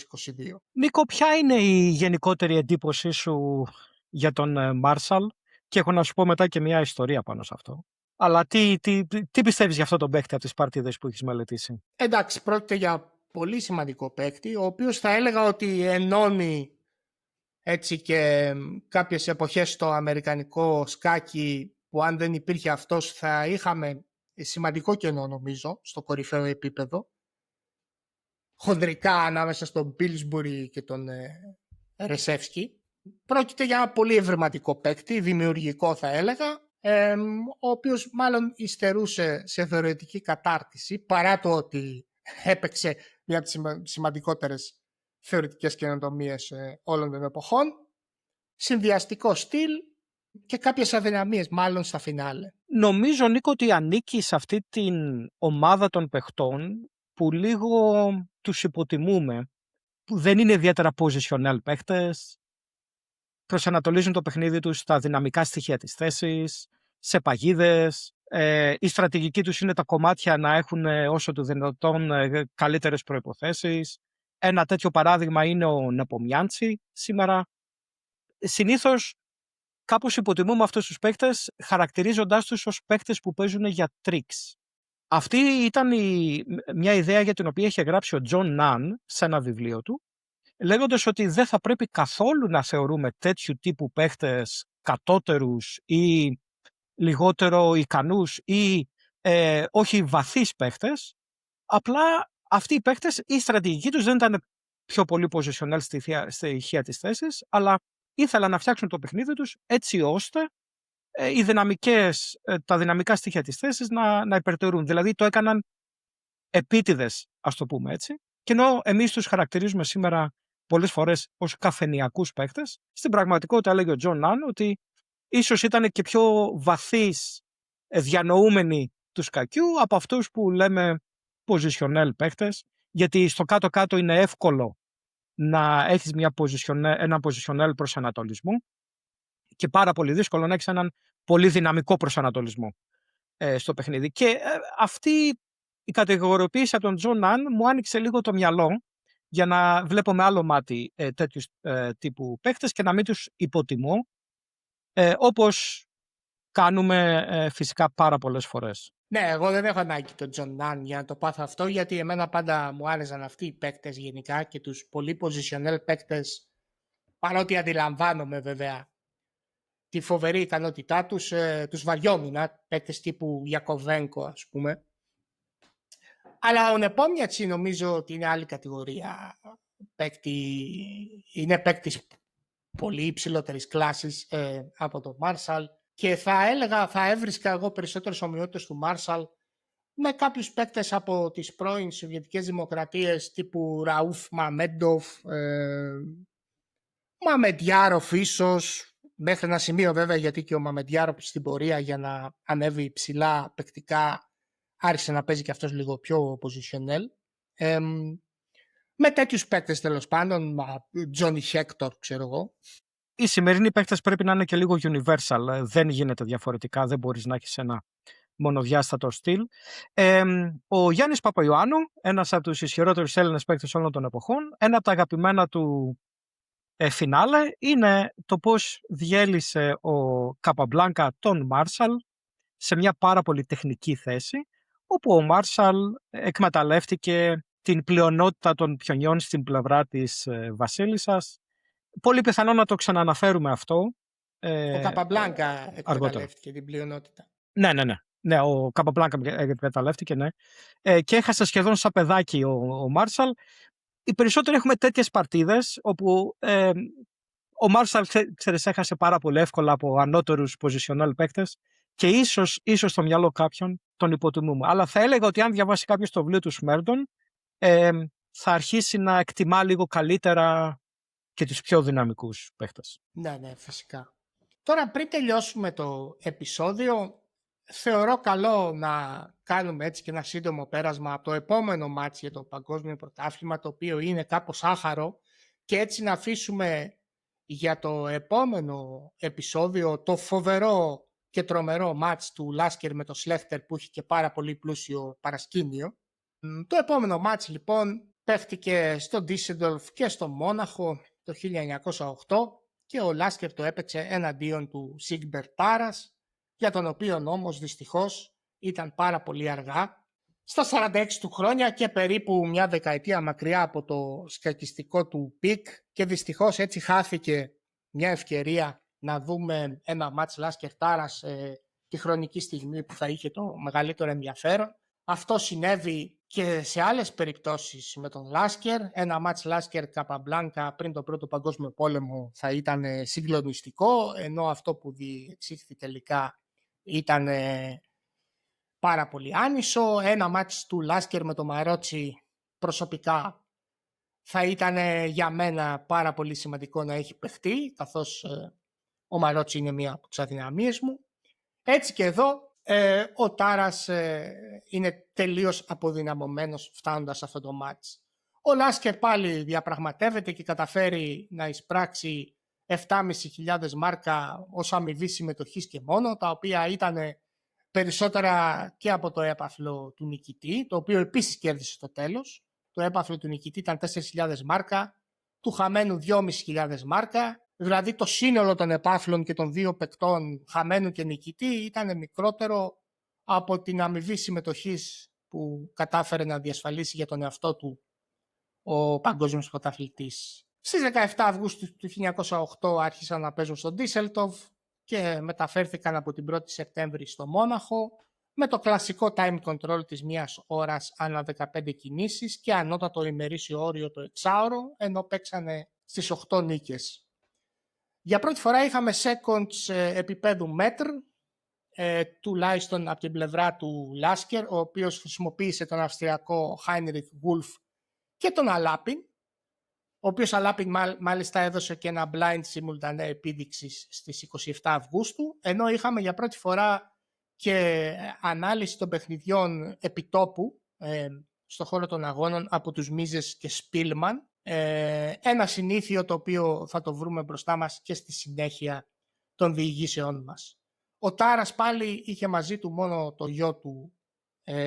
Νίκο, ποια είναι η γενικότερη εντύπωσή σου για τον Marshall? Και έχω να σου πω μετά και μια ιστορία πάνω σε αυτό. Αλλά τι πιστεύεις για αυτό τον παίκτη από τις παρτίδες που έχεις μελετήσει? Εντάξει, πρόκειται για πολύ σημαντικό παίκτη, ο οποίος θα έλεγα ότι ενώνει έτσι και κάποιες εποχές στο αμερικανικό σκάκι, που αν δεν υπήρχε αυτός θα είχαμε σημαντικό κενό νομίζω στο κορυφαίο επίπεδο, χονδρικά ανάμεσα στον Πίλσμπουρι και τον Ρεσεύσκι. Πρόκειται για ένα πολύ ευρηματικό παίκτη, δημιουργικό θα έλεγα, ο οποίος μάλλον υστερούσε σε θεωρητική κατάρτιση, παρά το ότι έπαιξε μια από τις σημαντικότερες θεωρητικές καινοτομίες όλων των εποχών, συνδυαστικό στυλ και κάποιες αδυναμίες μάλλον στα φινάλε. Νομίζω, Νίκο, ότι ανήκει σε αυτή την ομάδα των παιχτών που λίγο τους υποτιμούμε, που δεν είναι ιδιαίτερα positional παίχτες, προσανατολίζουν το παιχνίδι τους στα δυναμικά στοιχεία της θέσης, σε παγίδες. Η στρατηγική τους είναι τα κομμάτια να έχουν όσο του δυνατόν καλύτερες προϋποθέσεις. Ένα τέτοιο παράδειγμα είναι ο Νεπομιάντσι σήμερα. Συνήθως κάπως υποτιμούμε αυτούς τους παίκτες χαρακτηρίζοντάς τους ως παίκτες που παίζουν για tricks. Αυτή ήταν μια ιδέα για την οποία είχε γράψει ο Τζον Ναν σε ένα βιβλίο του, λέγοντας ότι δεν θα πρέπει καθόλου να θεωρούμε τέτοιου τύπου παίχτες κατώτερους ή λιγότερο ικανούς ή όχι βαθείς παίχτες. Απλά αυτοί οι παίχτες, η στρατηγική τους δεν ήταν πιο πολύ positional στοιχεία της θέσης, αλλά ήθελαν να φτιάξουν το παιχνίδι τους έτσι ώστε τα δυναμικά στοιχεία της θέσης να υπερτερούν. Δηλαδή το έκαναν επίτηδες, ας το πούμε έτσι. Και ενώ εμείς τους χαρακτηρίζουμε σήμερα πολλές φορές ως καφενειακούς παίκτες, στην πραγματικότητα έλεγε ο Τζον Ναν ότι ίσως ήταν και πιο βαθύς διανοούμενοι του σκακιού από αυτούς που λέμε positional παίκτες, γιατί στο κάτω-κάτω είναι εύκολο να έχεις ένα positional προσανατολισμό και πάρα πολύ δύσκολο να έχεις έναν πολύ δυναμικό προσανατολισμό στο παιχνίδι. Και αυτή η κατηγοριοποίηση από τον Τζον Ναν μου άνοιξε λίγο το μυαλό για να βλέπω με άλλο μάτι τέτοιους τύπου παίχτες και να μην τους υποτιμώ, όπως κάνουμε φυσικά πάρα πολλές φορές. Ναι, εγώ δεν έχω ανάγκη τον Τζον Ναν για να το πάθω αυτό, γιατί εμένα πάντα μου άρεσαν αυτοί οι παίκτες γενικά και τους πολύ positional παίκτες, παρότι αντιλαμβάνομαι βέβαια τη φοβερή ικανότητά τους, τους βαριόμουν, παίκτες τύπου Ιακοβένκο ας πούμε. Αλλά ο Νεπόμιατσι νομίζω ότι είναι άλλη κατηγορία παίκτη, είναι παίκτης πολύ υψηλότερης κλάσης από τον Marshall, και θα έβρισκα εγώ περισσότερες ομοιότητες του Marshall με κάποιους παίκτες από τις πρώην Σοβιετικές Δημοκρατίες τύπου Ραούφ Μαμέντοφ, Μαμεντιάροφ ίσως, μέχρι ένα σημείο βέβαια, γιατί και ο Μαμεντιάροφ στην πορεία για να ανέβει ψηλά παικτικά άρχισε να παίζει και αυτός λίγο πιο positional. Με τέτοιους παίκτες τέλος πάντων, Τζόνι Χέκτορ, ξέρω εγώ. Οι σημερινοί παίκτες πρέπει να είναι και λίγο universal. Δεν γίνεται διαφορετικά, δεν μπορείς να έχεις ένα μονοδιάστατο στυλ. Ο Γιάννης Παπαϊωάννου, ένας από τους ισχυρότερους Έλληνες παίκτες όλων των εποχών, ένα από τα αγαπημένα του φινάλε είναι το πώς διέλυσε ο Καπαμπλάνκα τον Μάρσαλ σε μια πάρα πολύ τεχνική θέση, όπου ο Μάρσαλ εκμεταλλεύτηκε την πλειονότητα των πιονιών στην πλευρά της Βασίλισσας. Πολύ πιθανό να το ξαναναφέρουμε αυτό. Ο Καπαμπλάνκα εκμεταλλεύτηκε την πλειονότητα. Ναι, ο Καπαμπλάνκα εκμεταλλεύτηκε, ναι. Και έχασε σχεδόν σαν παιδάκι ο Μάρσαλ. Οι περισσότεροι έχουμε τέτοιες παρτίδες όπου ο Μάρσαλ, ξέρεις, έχασε πάρα πολύ εύκολα από ανώτερους positional παίκτες και ίσως στο μυαλό κάποιον τον υποτιμούμε. Αλλά θα έλεγα ότι αν διαβάσει κάποιος το βιβλίο του Σμέρντον, θα αρχίσει να εκτιμά λίγο καλύτερα και τους πιο δυναμικούς παίκτες. Ναι, φυσικά. Τώρα, πριν τελειώσουμε το επεισόδιο, θεωρώ καλό να κάνουμε έτσι και ένα σύντομο πέρασμα από το επόμενο μάτς για το Παγκόσμιο Πρωτάθλημα, το οποίο είναι κάπως άχαρο, και έτσι να αφήσουμε για το επόμενο επεισόδιο το φοβερό και τρομερό μάτς του Λάσκερ με το Σλέχτερ, που έχει και πάρα πολύ πλούσιο παρασκήνιο. Το επόμενο μάτς λοιπόν παίχτηκε στο Ντίσελντορφ και στο Μόναχο το 1908 και ο Λάσκερ το έπαιξε εναντίον του Σίγμπερτ Τάρας, για τον οποίο όμως δυστυχώς ήταν πάρα πολύ αργά. Στα 46 του χρόνια και περίπου μια δεκαετία μακριά από το σκακιστικό του πικ, και δυστυχώς έτσι χάθηκε μια ευκαιρία να δούμε ένα μάτς Λάσκερ Τάρας τη χρονική στιγμή που θα είχε το μεγαλύτερο ενδιαφέρον. Αυτό συνέβη και σε άλλες περιπτώσεις με τον Λάσκερ. Ένα μάτς Λάσκερ Καπαμπλάνκα πριν τον Πρώτο Παγκόσμιο Πόλεμο θα ήταν συγκλονιστικό, ενώ αυτό που διεξήχθη τελικά ήταν πάρα πολύ άνισο. Ένα μάτς του Λάσκερ με τον Μαρότσι προσωπικά θα ήταν για μένα πάρα πολύ σημαντικό να έχει παιχτεί, καθώς ο Μαρότσι είναι μία από τις αδυναμίες μου. Έτσι και εδώ ο Τάρας είναι τελείως αποδυναμωμένος φτάνοντας σε αυτό το μάτς. Ο Λάσκερ πάλι διαπραγματεύεται και καταφέρει να εισπράξει 7.500 μάρκα ως αμοιβή συμμετοχής και μόνο, τα οποία ήταν περισσότερα και από το έπαθλο του νικητή, το οποίο επίσης κέρδισε στο τέλος. Το έπαθλο του νικητή ήταν 4.000 μάρκα, του χαμένου 2.500 μάρκα. Δηλαδή το σύνολο των επάθλων και των δύο παικτών, χαμένου και νικητή, ήταν μικρότερο από την αμοιβή συμμετοχής που κατάφερε να διασφαλίσει για τον εαυτό του ο παγκόσμιος πρωταθλητής. Στις 17 Αυγούστου του 1908 άρχισαν να παίζουν στο Ντίσελντορφ και μεταφέρθηκαν από την 1η Σεπτέμβρη στο Μόναχο, με το κλασικό time control της μίας ώρας ανά 15 κινήσεις και ανώτατο ημερήσιο όριο το εξάωρο, ενώ παίξανε στις 8 νίκες. Για πρώτη φορά είχαμε seconds επίπεδου μέτρ, τουλάχιστον από την πλευρά του Λάσκερ, ο οποίος χρησιμοποίησε τον Αυστριακό Heinrich Wolf και τον Αλάπιν, ο οποίος Αλάπιν μάλιστα έδωσε και ένα blind simultané επίδειξης στις 27 Αυγούστου, ενώ είχαμε για πρώτη φορά και ανάλυση των παιχνιδιών επιτόπου στο χώρο των αγώνων από τους Μίζες και Σπίλμαν, ένα συνήθιο το οποίο θα το βρούμε μπροστά μας και στη συνέχεια των διηγήσεών μας. Ο Τάρας πάλι είχε μαζί του μόνο το γιο του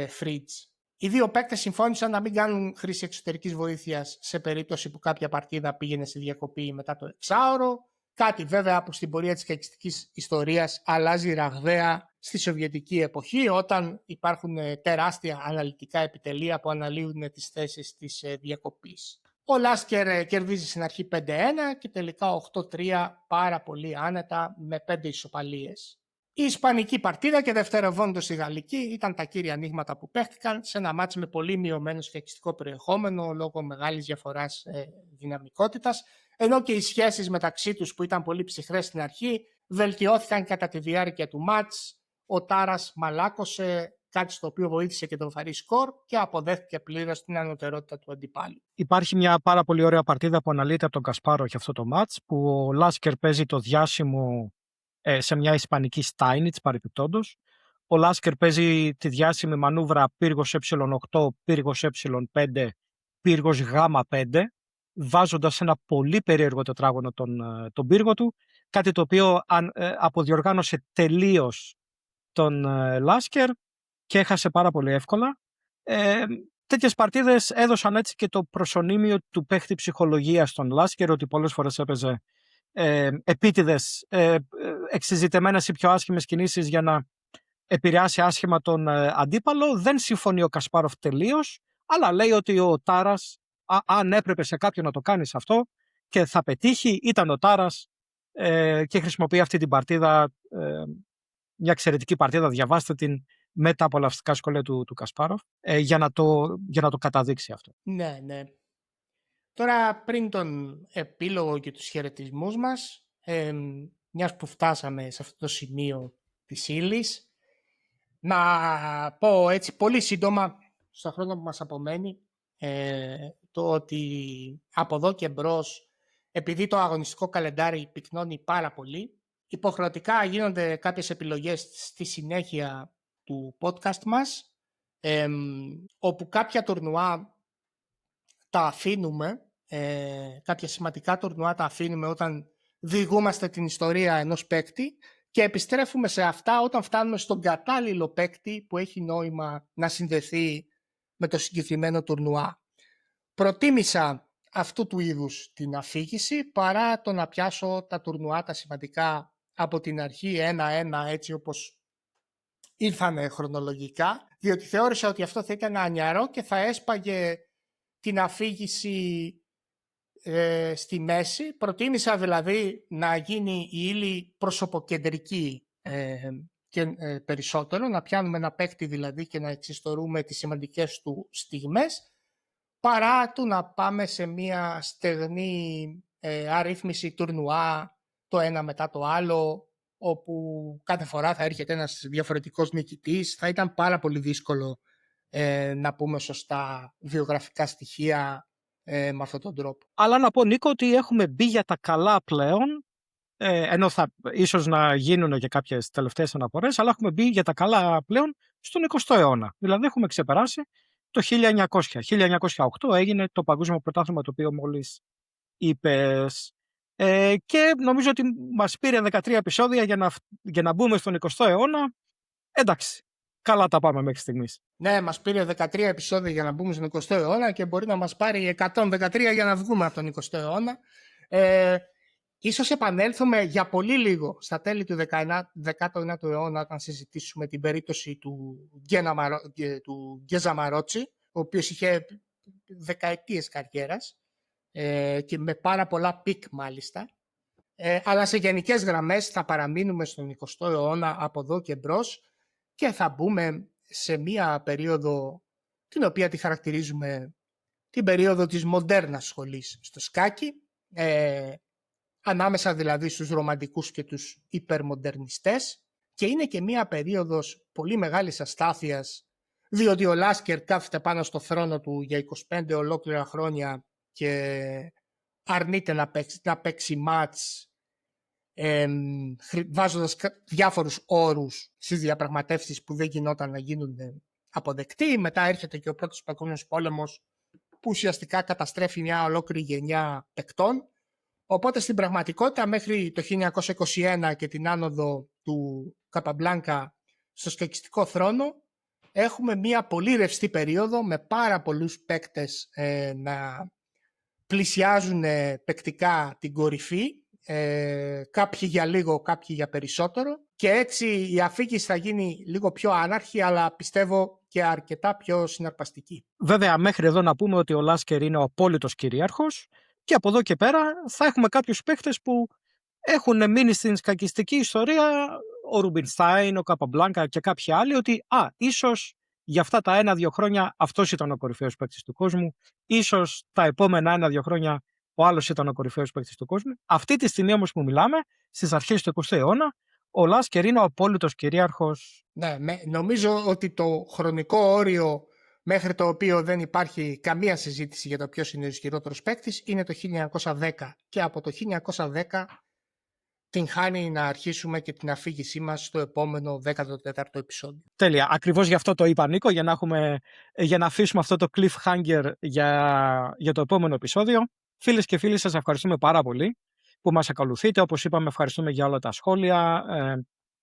Φρίτς. Οι δύο παίκτες συμφώνησαν να μην κάνουν χρήση εξωτερικής βοήθειας σε περίπτωση που κάποια παρτίδα πήγαινε στη διακοπή μετά το εξάωρο. Κάτι βέβαια που στην πορεία της καικιστικής ιστορίας αλλάζει ραγδαία στη Σοβιετική εποχή, όταν υπάρχουν τεράστια αναλυτικά επιτελεία που αναλύουν τις θέσεις της διακοπής. Ο Λάσκερ κερδίζει στην αρχή 5-1 και τελικά 8-3 πάρα πολύ άνετα με 5 ισοπαλίες. Η ισπανική παρτίδα και δευτερευόντως η γαλλική ήταν τα κύρια ανοίγματα που παίχτηκαν σε ένα μάτς με πολύ μειωμένο σφιχτικό περιεχόμενο λόγω μεγάλης διαφοράς δυναμικότητας, ενώ και οι σχέσεις μεταξύ τους που ήταν πολύ ψυχρές στην αρχή βελτιώθηκαν κατά τη διάρκεια του μάτς. Ο Τάρας μαλάκωσε, κάτι στο οποίο βοήθησε και τον βαρύ σκορ, και αποδέχτηκε πλήρως την ανωτερότητα του αντιπάλου. Υπάρχει μια πάρα πολύ ωραία παρτίδα που αναλύεται από τον Κασπάρο για αυτό το μάτς, που ο Λάσκερ παίζει το διάσημο σε μια ισπανική Στάινιτς παρεπιπτόντως. Ο Λάσκερ παίζει τη διάσημη μανούβρα πύργος ε8, πύργος ε5 πύργος Γ5, βάζοντας ένα πολύ περίεργο τετράγωνο τον πύργο του, κάτι το οποίο αποδιοργάνωσε τελείως τον Λάσκερ και έχασε πάρα πολύ εύκολα. Τέτοιες παρτίδες έδωσαν έτσι και το προσωνύμιο του παίχτη ψυχολογίας στον Λάσκερ, ότι πολλές φορές έπαιζε επίτηδες, εξειζητεμένες ή πιο άσχημες κινήσεις για να επηρεάσει άσχημα τον αντίπαλο. Δεν συμφωνεί ο Κασπάροφ τελείως, αλλά λέει ότι ο Τάρας, αν έπρεπε σε κάποιον να το κάνεις αυτό και θα πετύχει, ήταν ο Τάρας, και χρησιμοποιεί αυτή την παρτίδα, μια εξαιρετική παρτίδα, διαβάστε την, με τα απολαυστικά σχόλια του Κασπάροφ, για να το καταδείξει αυτό. Ναι, ναι. Τώρα, πριν τον επίλογο και τους χαιρετισμούς μας, μιας που φτάσαμε σε αυτό το σημείο της ύλης, να πω έτσι πολύ σύντομα, στον χρόνο που μας απομένει, το ότι από εδώ και μπρος, επειδή το αγωνιστικό καλεντάρι πυκνώνει πάρα πολύ, υποχρεωτικά γίνονται κάποιες επιλογές στη συνέχεια του podcast μας, όπου κάποια τουρνουά τα αφήνουμε, κάποια σημαντικά τουρνουά τα αφήνουμε όταν διηγούμαστε την ιστορία ενός παίκτη και επιστρέφουμε σε αυτά όταν φτάνουμε στον κατάλληλο παίκτη που έχει νόημα να συνδεθεί με το συγκεκριμένο τουρνουά. Προτίμησα αυτού του είδους την αφήγηση παρά το να πιάσω τα τουρνουά τα σημαντικά από την αρχή ένα-ένα, έτσι όπως ήρθανε χρονολογικά, διότι θεώρησα ότι αυτό θα ήταν ανιαρό και θα έσπαγε την αφήγηση στη μέση. Προτίμησα δηλαδή να γίνει η ύλη προσωποκεντρική και περισσότερο, να πιάνουμε ένα παίκτη δηλαδή και να εξιστορούμε τις σημαντικές του στιγμές, παρά του να πάμε σε μια στεγνή αρρύθμιση τουρνουά το ένα μετά το άλλο, όπου κάθε φορά θα έρχεται ένας διαφορετικός νικητής. Θα ήταν πάρα πολύ δύσκολο να πούμε σωστά βιογραφικά στοιχεία με αυτόν τον τρόπο. Αλλά να πω, Νίκο, ότι έχουμε μπει για τα καλά πλέον, ενώ θα ίσως να γίνουν και κάποιες τελευταίες αναφορές, αλλά έχουμε μπει για τα καλά πλέον στον 20ο αιώνα. Δηλαδή έχουμε ξεπεράσει το 1900. 1908 έγινε το παγκόσμιο πρωτάθλημα το οποίο μόλις είπες. Και νομίζω ότι μας πήρε 13 επεισόδια για να μπούμε στον 20ο αιώνα. Εντάξει, καλά τα πάμε μέχρι στιγμής. Ναι, μας πήρε 13 επεισόδια για να μπούμε στον 20ο αιώνα και μπορεί να μας πάρει 113 για να βγούμε από τον 20ο αιώνα. Ίσως επανέλθουμε για πολύ λίγο στα τέλη του 19ου αιώνα όταν συζητήσουμε την περίπτωση του Γκέζα Μαρότσι, ο οποίος είχε δεκαετίες καριέρας και με πάρα πολλά πικ μάλιστα. Αλλά σε γενικές γραμμές θα παραμείνουμε στον 20ο αιώνα από εδώ και μπρος και θα μπούμε σε μία περίοδο την οποία τη χαρακτηρίζουμε την περίοδο της μοντέρνας σχολής στο σκάκι, ανάμεσα δηλαδή στους ρομαντικούς και τους υπερμοντερνιστές, και είναι και μία περίοδος πολύ μεγάλης αστάθειας, διότι ο Λάσκερ κάθεται πάνω στο θρόνο του για 25 ολόκληρα χρόνια και αρνείται να παίξει μάτς, βάζοντας διάφορους όρους στις διαπραγματεύσεις που δεν γινόταν να γίνουν αποδεκτοί. Μετά έρχεται και ο Πρώτος Παγκόσμιος Πόλεμος που ουσιαστικά καταστρέφει μια ολόκληρη γενιά παικτών. Οπότε στην πραγματικότητα μέχρι το 1921 και την άνοδο του Καπαμπλάνκα στο σκακιστικό θρόνο έχουμε μια πολύ ρευστή περίοδο με πάρα πολλούς παίκτες να πλησιάζουν παικτικά την κορυφή, κάποιοι για λίγο, κάποιοι για περισσότερο, και έτσι η αφήγηση θα γίνει λίγο πιο άναρχη, αλλά πιστεύω και αρκετά πιο συναρπαστική. Βέβαια, μέχρι εδώ να πούμε ότι ο Λάσκερ είναι ο απόλυτος κυρίαρχος και από εδώ και πέρα θα έχουμε κάποιους παίχτες που έχουν μείνει στην σκακιστική ιστορία, ο Ρουμπινστάιν, ο Καπαμπλάνκα και κάποιοι άλλοι, ότι ίσως για αυτά τα 1-2 χρόνια αυτός ήταν ο κορυφαίος παίκτης του κόσμου, ίσως τα επόμενα 1-2 χρόνια ο άλλος ήταν ο κορυφαίος παίκτης του κόσμου. Αυτή τη στιγμή όμως που μιλάμε, στις αρχές του 20ου αιώνα, ο Λάσκερ είναι ο απόλυτος κυρίαρχος. Ναι, νομίζω ότι το χρονικό όριο μέχρι το οποίο δεν υπάρχει καμία συζήτηση για το ποιος είναι ο ισχυρότερος παίκτης είναι το 1910. Και από το 1910 την χάνει να αρχίσουμε και την αφήγησή μας στο επόμενο 14ο επεισόδιο. Τέλεια. Ακριβώς γι' αυτό το είπα, Νίκο, για να αφήσουμε αυτό το cliffhanger για το επόμενο επεισόδιο. Φίλες και φίλοι, σας ευχαριστούμε πάρα πολύ που μας ακολουθείτε. Όπως είπαμε, ευχαριστούμε για όλα τα σχόλια,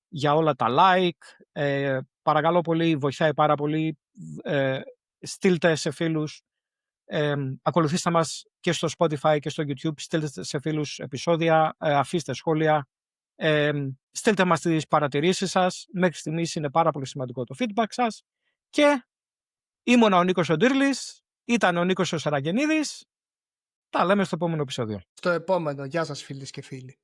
για όλα τα like. Παρακαλώ πολύ, βοηθάει πάρα πολύ. Στείλτε σε φίλους. Ακολουθήστε μας και στο Spotify και στο YouTube. Στείλτε σε φίλους επεισόδια. Αφήστε σχόλια. Στείλτε μας τις παρατηρήσεις σας. Μέχρι στιγμής είναι πάρα πολύ σημαντικό το feedback σας. Και ήμουν ο Νίκος Οντήρλης, ήταν ο Νίκος ο Σαραγγενίδης. Τα λέμε στο επόμενο επεισόδιο. Στο επόμενο. Γεια σας φίλες και φίλοι.